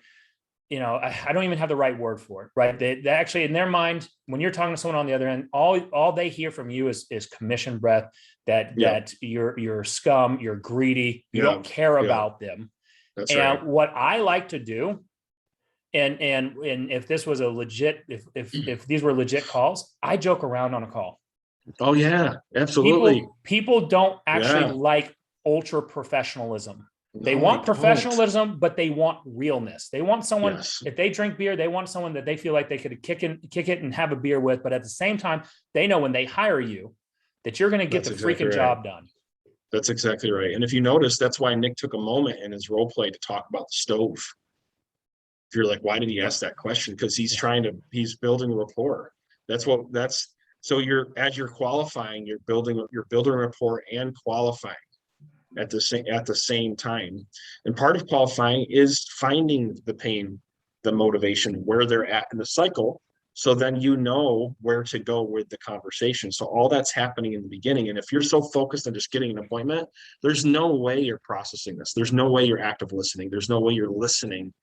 I don't even have the right word for it, right? They actually, in their mind, when you're talking to someone on the other end, all they hear from you is commission breath, that you're scum, you're greedy, you don't care about them. That's right. What I like to do, and if this was a legit, if these were legit calls, I joke around on a call. Oh yeah, absolutely. People don't actually like ultra professionalism. They want professionalism, but they want realness. They want someone, if they drink beer, they want someone that they feel like they could kick it and have a beer with. But at the same time, they know when they hire you that you're going to get the freaking job done. That's exactly right. And if you notice, that's why Nick took a moment in his role play to talk about the stove. If you're like, why did he ask that question? Because he's building rapport. So as you're qualifying, you're building rapport and qualifying. at the same time. And part of qualifying is finding the pain, the motivation, where they're at in the cycle. So then you know where to go with the conversation. So all that's happening in the beginning. And if you're so focused on just getting an appointment, there's no way you're processing this. There's no way you're active listening. There's no way you're listening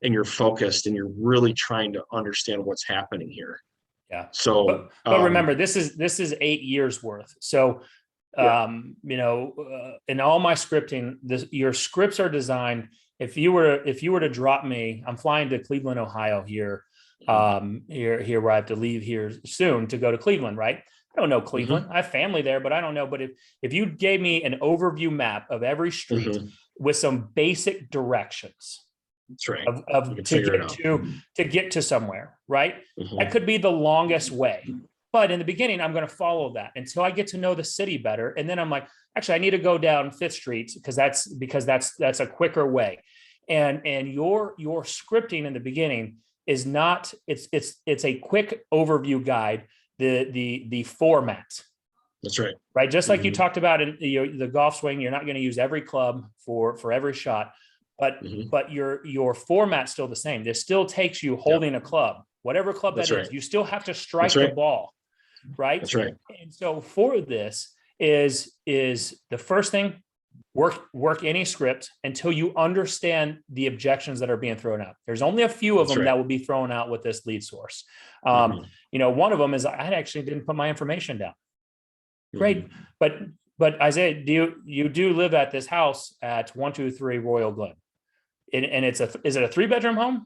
and you're focused and you're really trying to understand what's happening here. Yeah. So, but remember, this is 8 years worth. So, in all my scripting, your scripts are designed. If you were to drop me, I'm flying to Cleveland, Ohio here where I have to leave here soon to go to Cleveland, right? I don't know Cleveland. I have family there, but I don't know. But if you gave me an overview map of every street with some basic directions, that's right, to get to somewhere, right? That could be the longest way. But in the beginning, I'm going to follow that until I get to know the city better. And then I'm like, actually, I need to go down Fifth Street because that's a quicker way. And your scripting in the beginning is not, it's a quick overview guide, the format. That's right. Right. Just like you talked about in the golf swing, you're not going to use every club for every shot, but your format's still the same. This still takes you holding a club, whatever club that is. You still have to strike the ball. Right. That's right. And so for this is the first thing, work any script until you understand the objections that are being thrown out. There's only a few of them that will be thrown out with this lead source. One of them is I actually didn't put my information down. Great. But Isaiah, you do live at this house at 123 Royal Glen. And is it a 3-bedroom home?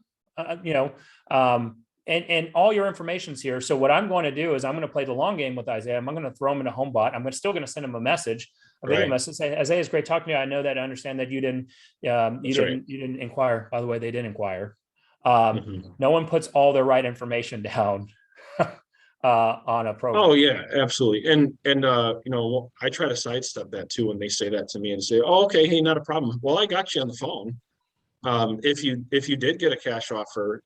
And all your information's here. So what I'm going to do is I'm going to play the long game with Isaiah. I'm going to throw him in a home bot. I'm still going to send him a video message. Say, Isaiah, it's great talking to you. I know that. I understand that you didn't inquire. By the way, they didn't inquire. No one puts all their right information down on a program. Oh yeah, absolutely. And I try to sidestep that too when they say that to me and say, "Oh, okay, hey, not a problem." Well, I got you on the phone. If you did get a cash offer,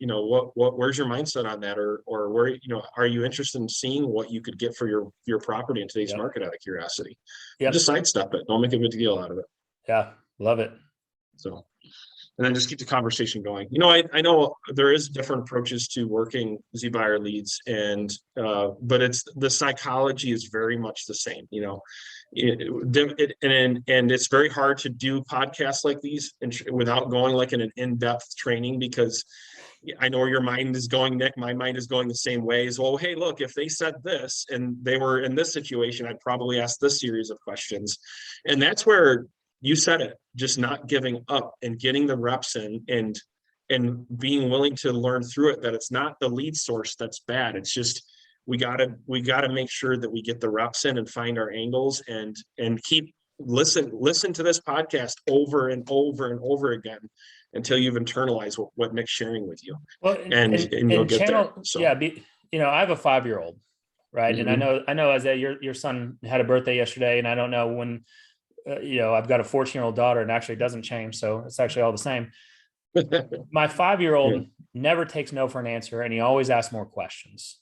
where's your mindset on that, or where, are you interested in seeing what you could get for your property in today's market out of curiosity? Just sidestep it. Don't make a big deal out of it. Yeah. Love it. So, and then just keep the conversation going. I know there is different approaches to working zBuyer leads but the psychology is very much the same, and it's very hard to do podcasts like these without going like in an in-depth training, because I know where your mind is going, Nick. My mind is going the same way as well. Hey, look, if they said this and they were in this situation, I'd probably ask this series of questions. And that's where you said it, just not giving up and getting the reps in and being willing to learn through it, that it's not the lead source that's bad. It's just, we gotta make sure that we get the reps in and find our angles and keep listen to this podcast over and over and over again until you've internalized what Nick's sharing with you. Well, and you'll get there. So. Yeah. I have a 5-year-old, right? And I know Isaiah, your son had a birthday yesterday, and I don't know when, I've got a 14-year-old daughter, and actually it doesn't change. So it's actually all the same. My 5-year-old never takes no for an answer, and he always asks more questions.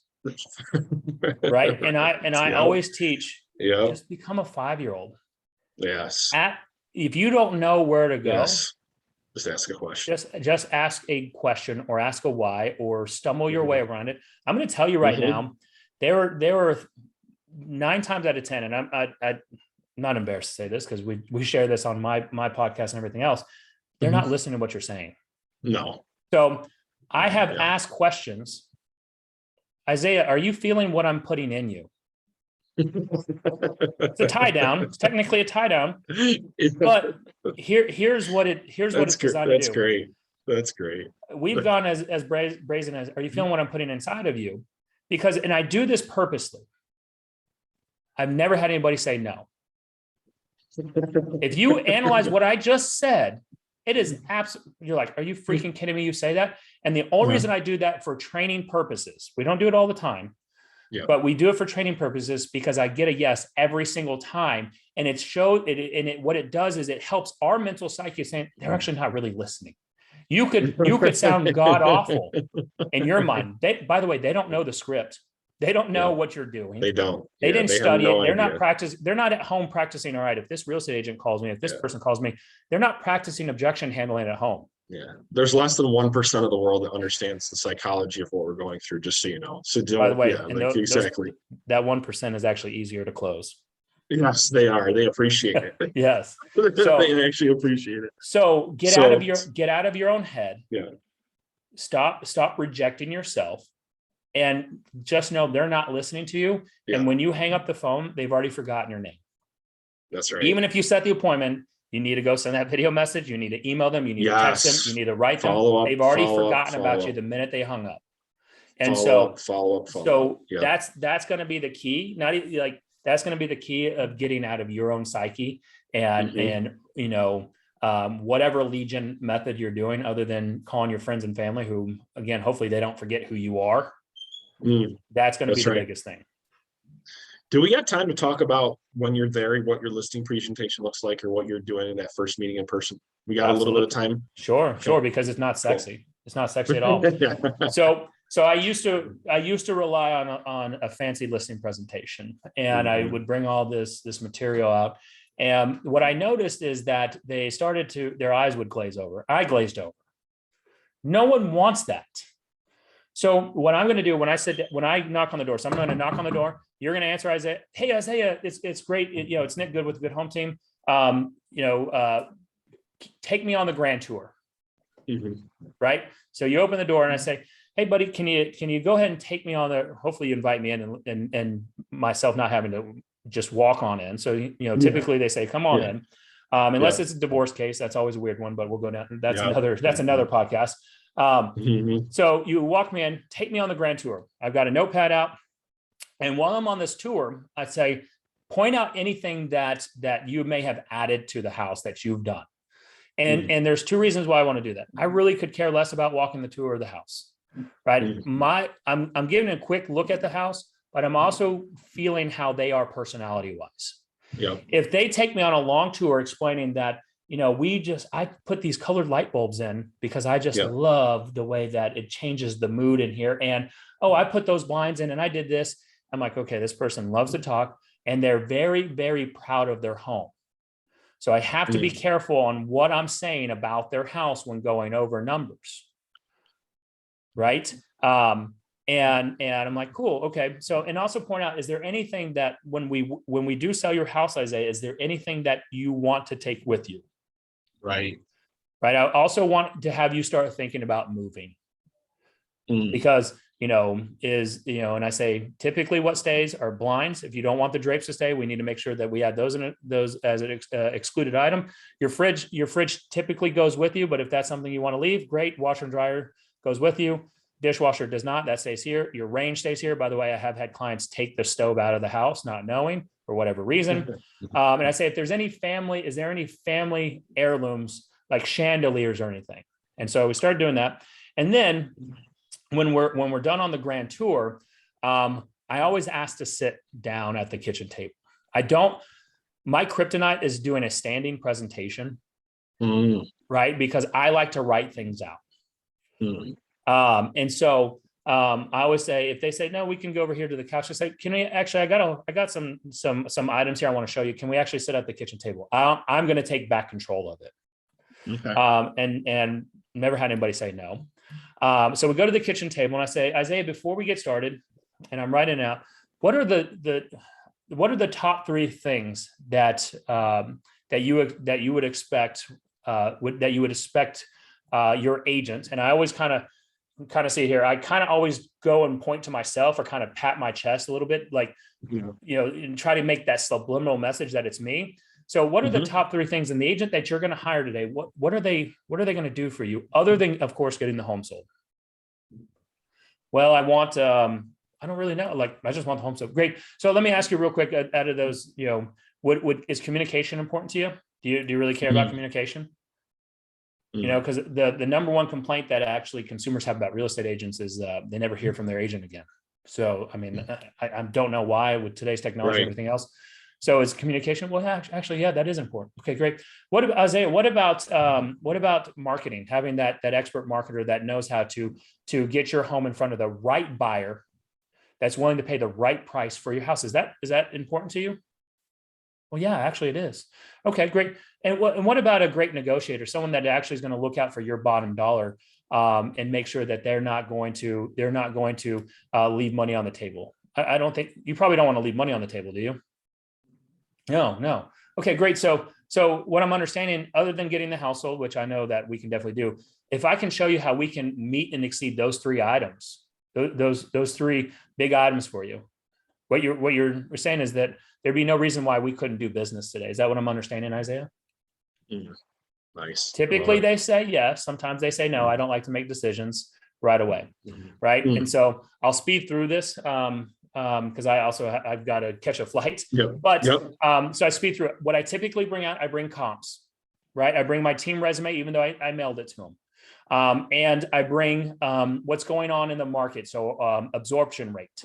Right. And I always teach, just become a 5-year-old. Yes. If you don't know where to go, just ask a question. Just ask a question, or ask a why, or stumble your way around it. I'm going to tell you right now, there were 9 times out of 10, and I'm not embarrassed to say this because we share this on my podcast and everything else. They're not listening to what you're saying. No. So I have asked questions. Isaiah, are you feeling what I'm putting in you? It's a tie down. It's technically a tie down, but here's what it's designed to do. That's great. We've gone as brazen as, are you feeling what I'm putting inside of you? And I do this purposely. I've never had anybody say no. If you analyze what I just said, it is absolutely, you're like, are you freaking kidding me? You say that? And the only reason I do that for training purposes, we don't do it all the time, but we do it for training purposes because I get a yes every single time. And what it does is it helps our mental psyche saying they're actually not really listening. You could sound god awful in your mind. By the way, they don't know the script. They don't know Yeah. what you're doing. They don't. They Yeah, didn't they have study no it. They're not idea. practicing. They're not at home practicing. All right, if this real estate agent calls me, if this Yeah. person calls me, they're not practicing objection handling at home. Yeah. There's less than 1% of the world that understands the psychology of what we're going through, just so you know. So By the don't, way, yeah, and like exactly. that 1% is actually easier to close. Yes, they are. They appreciate it. Yes. So They actually appreciate it. so get out of your own head. Yeah. Stop rejecting yourself, and just know they're not listening to you. Yeah. And when you hang up the phone, they've already forgotten your name. That's right. Even if you set the appointment, you need to go send that video message. You need to email them. You need to text them. You need to write them. They've already forgotten about you the minute they hung up. And follow up. Yeah. That's going to be the key. Not even like that's going to be the key of getting out of your own psyche and whatever legion method you're doing, other than calling your friends and family, who again, hopefully they don't forget who you are. That's going to be the biggest thing. Do we got time to talk about when you're there, what your listing presentation looks like, or what you're doing in that first meeting in person? We got a little bit of time. Sure, because it's not sexy. Cool. It's not sexy at all. So I used to rely on a fancy listing presentation, and I would bring all this material out. And what I noticed is that they started to, their eyes would glaze over. I glazed over. No one wants that. So what I'm going to do when I knock on the door, so I'm going to knock on the door. You're going to answer, Isaiah. Hey, Isaiah, it's great. It's Nick Good with a Good Home Team. Take me on the grand tour. Right. So you open the door and I say, hey, buddy, can you go ahead and take me on there? Hopefully you invite me in and myself not having to just walk on in. So, typically they say, come on in. Unless it's a divorce case, that's always a weird one, but we'll go down. That's another podcast. So you walk me in, take me on the grand tour. I've got a notepad out. And while I'm on this tour, I'd say, point out anything that you may have added to the house that you've done. And there's two reasons why I want to do that. I really could care less about walking the tour of the house, right? I'm giving a quick look at the house, but I'm also feeling how they are personality wise. Yeah. If they take me on a long tour explaining that, I put these colored light bulbs in because I just love the way that it changes the mood in here. And, I put those blinds in and I did this. I'm like, okay, this person loves to talk and they're very, very proud of their home. So I have to be careful on what I'm saying about their house when going over numbers. Right. And I'm like, cool. Okay. So, and also point out, is there anything that when we do sell your house, Isaiah, is there anything that you want to take with you? Right. Right. I also want to have you start thinking about moving because, and I say, typically what stays are blinds. If you don't want the drapes to stay, we need to make sure that we add those as an excluded item. Your fridge typically goes with you, but if that's something you want to leave, great. Washer and dryer goes with you. Dishwasher does not. That stays here. Your range stays here. By the way, I have had clients take the stove out of the house, not knowing for whatever reason. And I say, if there's is there any family heirlooms like chandeliers or anything? And so we started doing that. And then when we're done on the grand tour, I always ask to sit down at the kitchen table. My kryptonite is doing a standing presentation, right? Because I like to write things out. And so I always say, if they say, no, we can go over here to the couch, I say, can we actually, I got some items here I want to show you. Can we actually sit at the kitchen table? I'm going to take back control of it. Okay. And never had anybody say no. So we go to the kitchen table and I say, Isaiah, before we get started, and I'm writing out, what are the top three things that you would expect your agent? And I always kind of see here, I kind of always go and point to myself or kind of pat my chest a little bit, like, and try to make that subliminal message that it's me. So what are the top three things in the agent that you're going to hire today? What are they going to do for you other than, of course, getting the home sold? Well, I want, I don't really know. Like, I just want the home sold. Great. So let me ask you real quick, out of those, is communication important to you? Do you really care about communication? Because the number one complaint that actually consumers have about real estate agents is they never hear from their agent again. So, I mean, I don't know why with today's technology and everything else. So is communication? Well, actually, yeah, that is important. Okay, great. What about Isaiah? What about marketing? Having that expert marketer that knows how to get your home in front of the right buyer that's willing to pay the right price for your house. Is that important to you? Well, yeah, actually it is. Okay, great. And what about a great negotiator, someone that actually is going to look out for your bottom dollar and make sure that they're not going to leave money on the table? I don't think you probably don't want to leave money on the table, do you? No. Okay, great. So what I'm understanding, other than getting the household, which I know that we can definitely do, if I can show you how we can meet and exceed those three items, those three big items for you, what you're saying is that there'd be no reason why we couldn't do business today. Is that what I'm understanding, Isaiah? Nice. Typically they say yes. Sometimes they say no. I don't like to make decisions right away. Right. And so I'll speed through this because I've got to catch a flight. But so I speed through it. What I typically bring out, I bring comps, right? I bring my team resume, even though I mailed it to them. And I bring what's going on in the market. So absorption rate,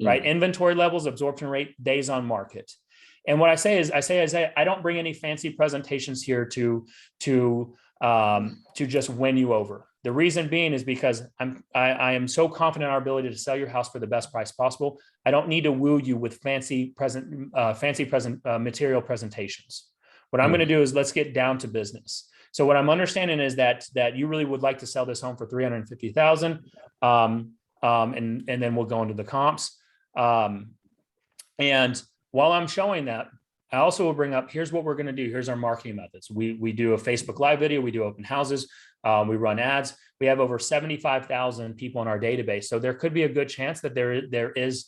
right? Inventory levels, absorption rate, days on market. And what I say is I don't bring any fancy presentations here to just win you over. The reason being is because I am so confident in our ability to sell your house for the best price possible. I don't need to woo you with fancy material presentations. What I'm going to do is let's get down to business. So what I'm understanding is that you really would like to sell this home for $350,000, and then we'll go into the comps. And while I'm showing that, I also will bring up, here's what we're going to do. Here's our marketing methods. We do a Facebook Live video. We do open houses. We run ads. We have over 75,000 people in our database. So there could be a good chance that there is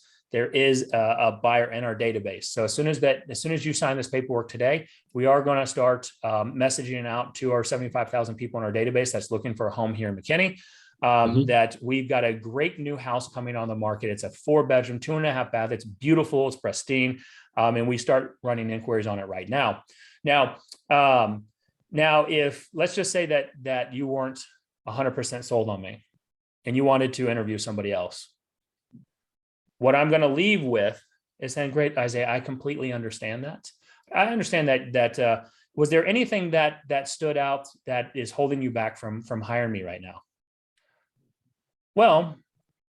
a buyer in our database. So as soon as you sign this paperwork today, we are going to start messaging out to our 75,000 people in our database that's looking for a home here in McKinney. That we've got a great new house coming on the market. It's a 4-bedroom, 2.5 bath. It's beautiful. It's pristine. And we start running inquiries on it right now. Now, if let's just say that you weren't 100% sold on me and you wanted to interview somebody else, what I'm going to leave with is saying, great, Isaiah, I completely understand that. I understand that was there anything that stood out that is holding you back from hiring me right now? Well,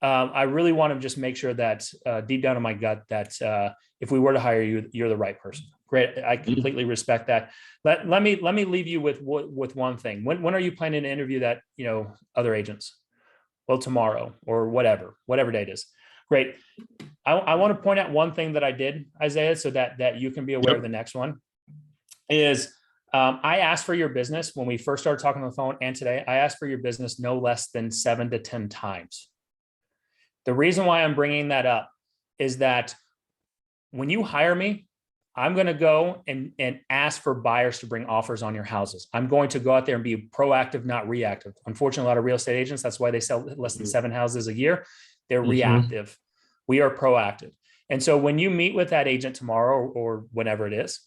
I really want to just make sure that deep down in my gut that if we were to hire you, you're the right person. Great. I completely respect that. Let me leave you with one thing. When are you planning to interview that, other agents? Well, tomorrow or whatever day it is. Great. I want to point out one thing that I did, Isaiah, so that you can be aware of the next one is I asked for your business when we first started talking on the phone, and today I asked for your business no less than 7 to 10 times. The reason why I'm bringing that up is that when you hire me, I'm going to go and ask for buyers to bring offers on your houses. I'm going to go out there and be proactive, not reactive. Unfortunately, a lot of real estate agents, that's why they sell less than 7 houses a year. They're reactive. We are proactive. And so when you meet with that agent tomorrow or whenever it is,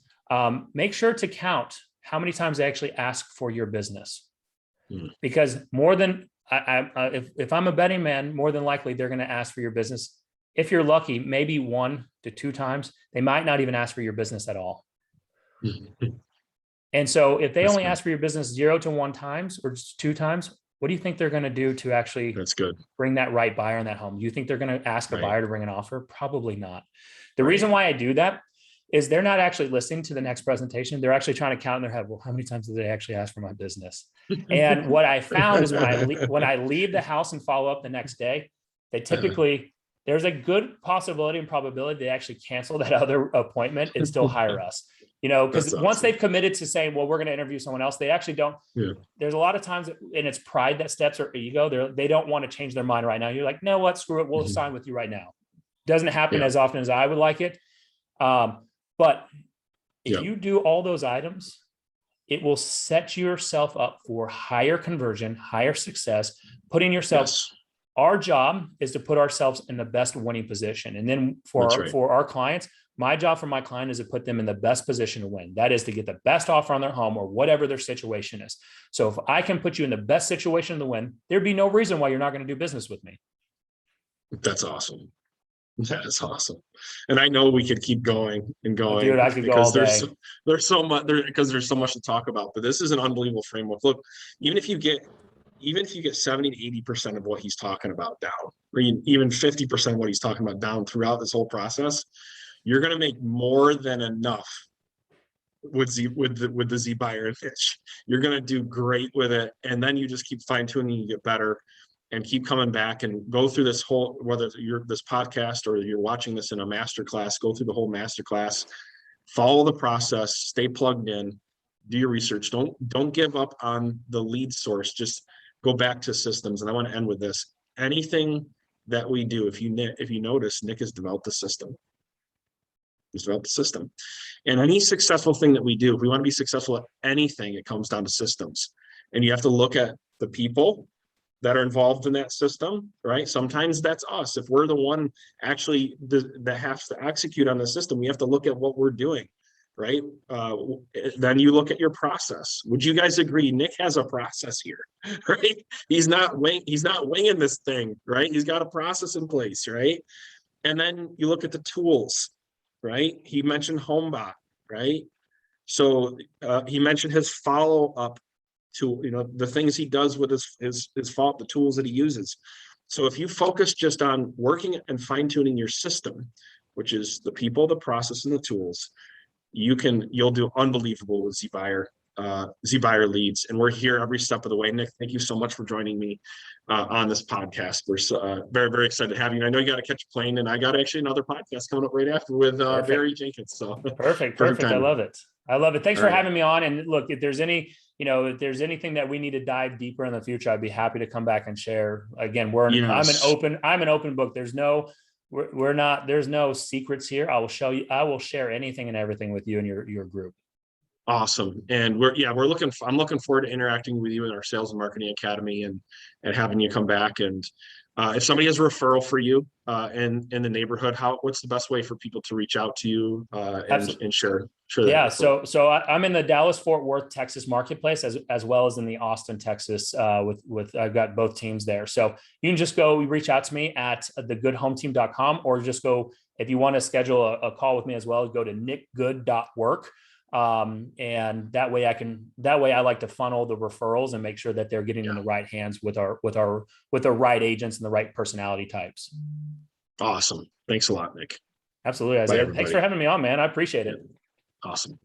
make sure to count how many times they actually ask for your business. Because more than, if I'm a betting man, more than likely they're going to ask for your business. If you're lucky, maybe 1 to 2 times. They might not even ask for your business at all. And so if they only ask for your business 0 to 1 times or just 2 times, what do you think they're going to do to actually bring that right buyer in that home? Do you think they're going to ask a buyer to bring an offer? Probably not. The reason why I do that is they're not actually listening to the next presentation. They're actually trying to count in their head, well, how many times did they actually ask for my business? And what I found is when I leave the house and follow up the next day, they typically, there's a good possibility and probability they actually cancel that other appointment and still hire us. Because once they've committed to saying, well, we're going to interview someone else, they actually don't. There's a lot of times, and it's pride that steps or ego. They don't want to change their mind right now. You're like, no, what? Screw it. We'll sign with you right now. Doesn't happen as often as I would like it. But if you do all those items, it will set yourself up for higher conversion, higher success, putting yourself. Our job is to put ourselves in the best winning position. And then for our clients, my job for my client is to put them in the best position to win. That is to get the best offer on their home or whatever their situation is. So if I can put you in the best situation to win, there'd be no reason why you're not going to do business with me. That's awesome. That's awesome. And I know we could keep going and going. Dude, I could go all day. There's so much to talk about, but this is an unbelievable framework. Look, even if you get even if you get 70 to 80% of what he's talking about down, or even 50% of what he's talking about down throughout this whole process, you're going to make more than enough with the zBuyer pitch. You're going to do great with it. And then you just keep fine tuning, you get better and keep coming back and go through this whole, whether you're this podcast or you're watching this in a masterclass, go through the whole masterclass, follow the process, stay plugged in, do your research. Don't give up on the lead source. Just go back to systems. And I want to end with this. Anything that we do, if you notice, Nick has developed a system. He's developed a system. And any successful thing that we do, if we want to be successful at anything, it comes down to systems. And you have to look at the people that are involved in that system, right? Sometimes that's us. If we're the one actually that has to execute on the system, we have to look at what we're doing, right? Then you look at your process. Would you guys agree? Nick has a process here, right? He's not winging this thing, right? He's got a process in place, right? And then you look at the tools, right? He mentioned HomeBot, right? So he mentioned his follow-up tool, the things he does with his fault, the tools that he uses. So if you focus just on working and fine-tuning your system, which is the people, the process, and the tools, you'll do unbelievable with zBuyer leads. And we're here every step of the way. Nick, thank you so much for joining me on this podcast. We're very, very excited to have you. And I know you got to catch a plane, and I got actually another podcast coming up right after with Barry Jenkins. So perfect. I love it. Thanks for having me on. And look, if there's anything that we need to dive deeper in the future, I'd be happy to come back and share. Again, I'm an open book. There's no secrets here. I will share anything and everything with you and your group. Awesome. And I'm looking forward to interacting with you in our sales and marketing academy and having you come back. And if somebody has a referral for you in the neighborhood, what's the best way for people to reach out to you and share that? Yeah. So I'm in the Dallas-Fort Worth, Texas marketplace as well as in the Austin, Texas, with I've got both teams there. So you can just go reach out to me at thegoodhometeam.com, or just go, if you want to schedule a call with me as well, go to nickgood.work. And that way I like to funnel the referrals and make sure that they're getting in the right hands with the right agents and the right personality types. Awesome. Thanks a lot, Nick. Absolutely, Isaiah. Thanks for having me on, man. I appreciate it. Awesome.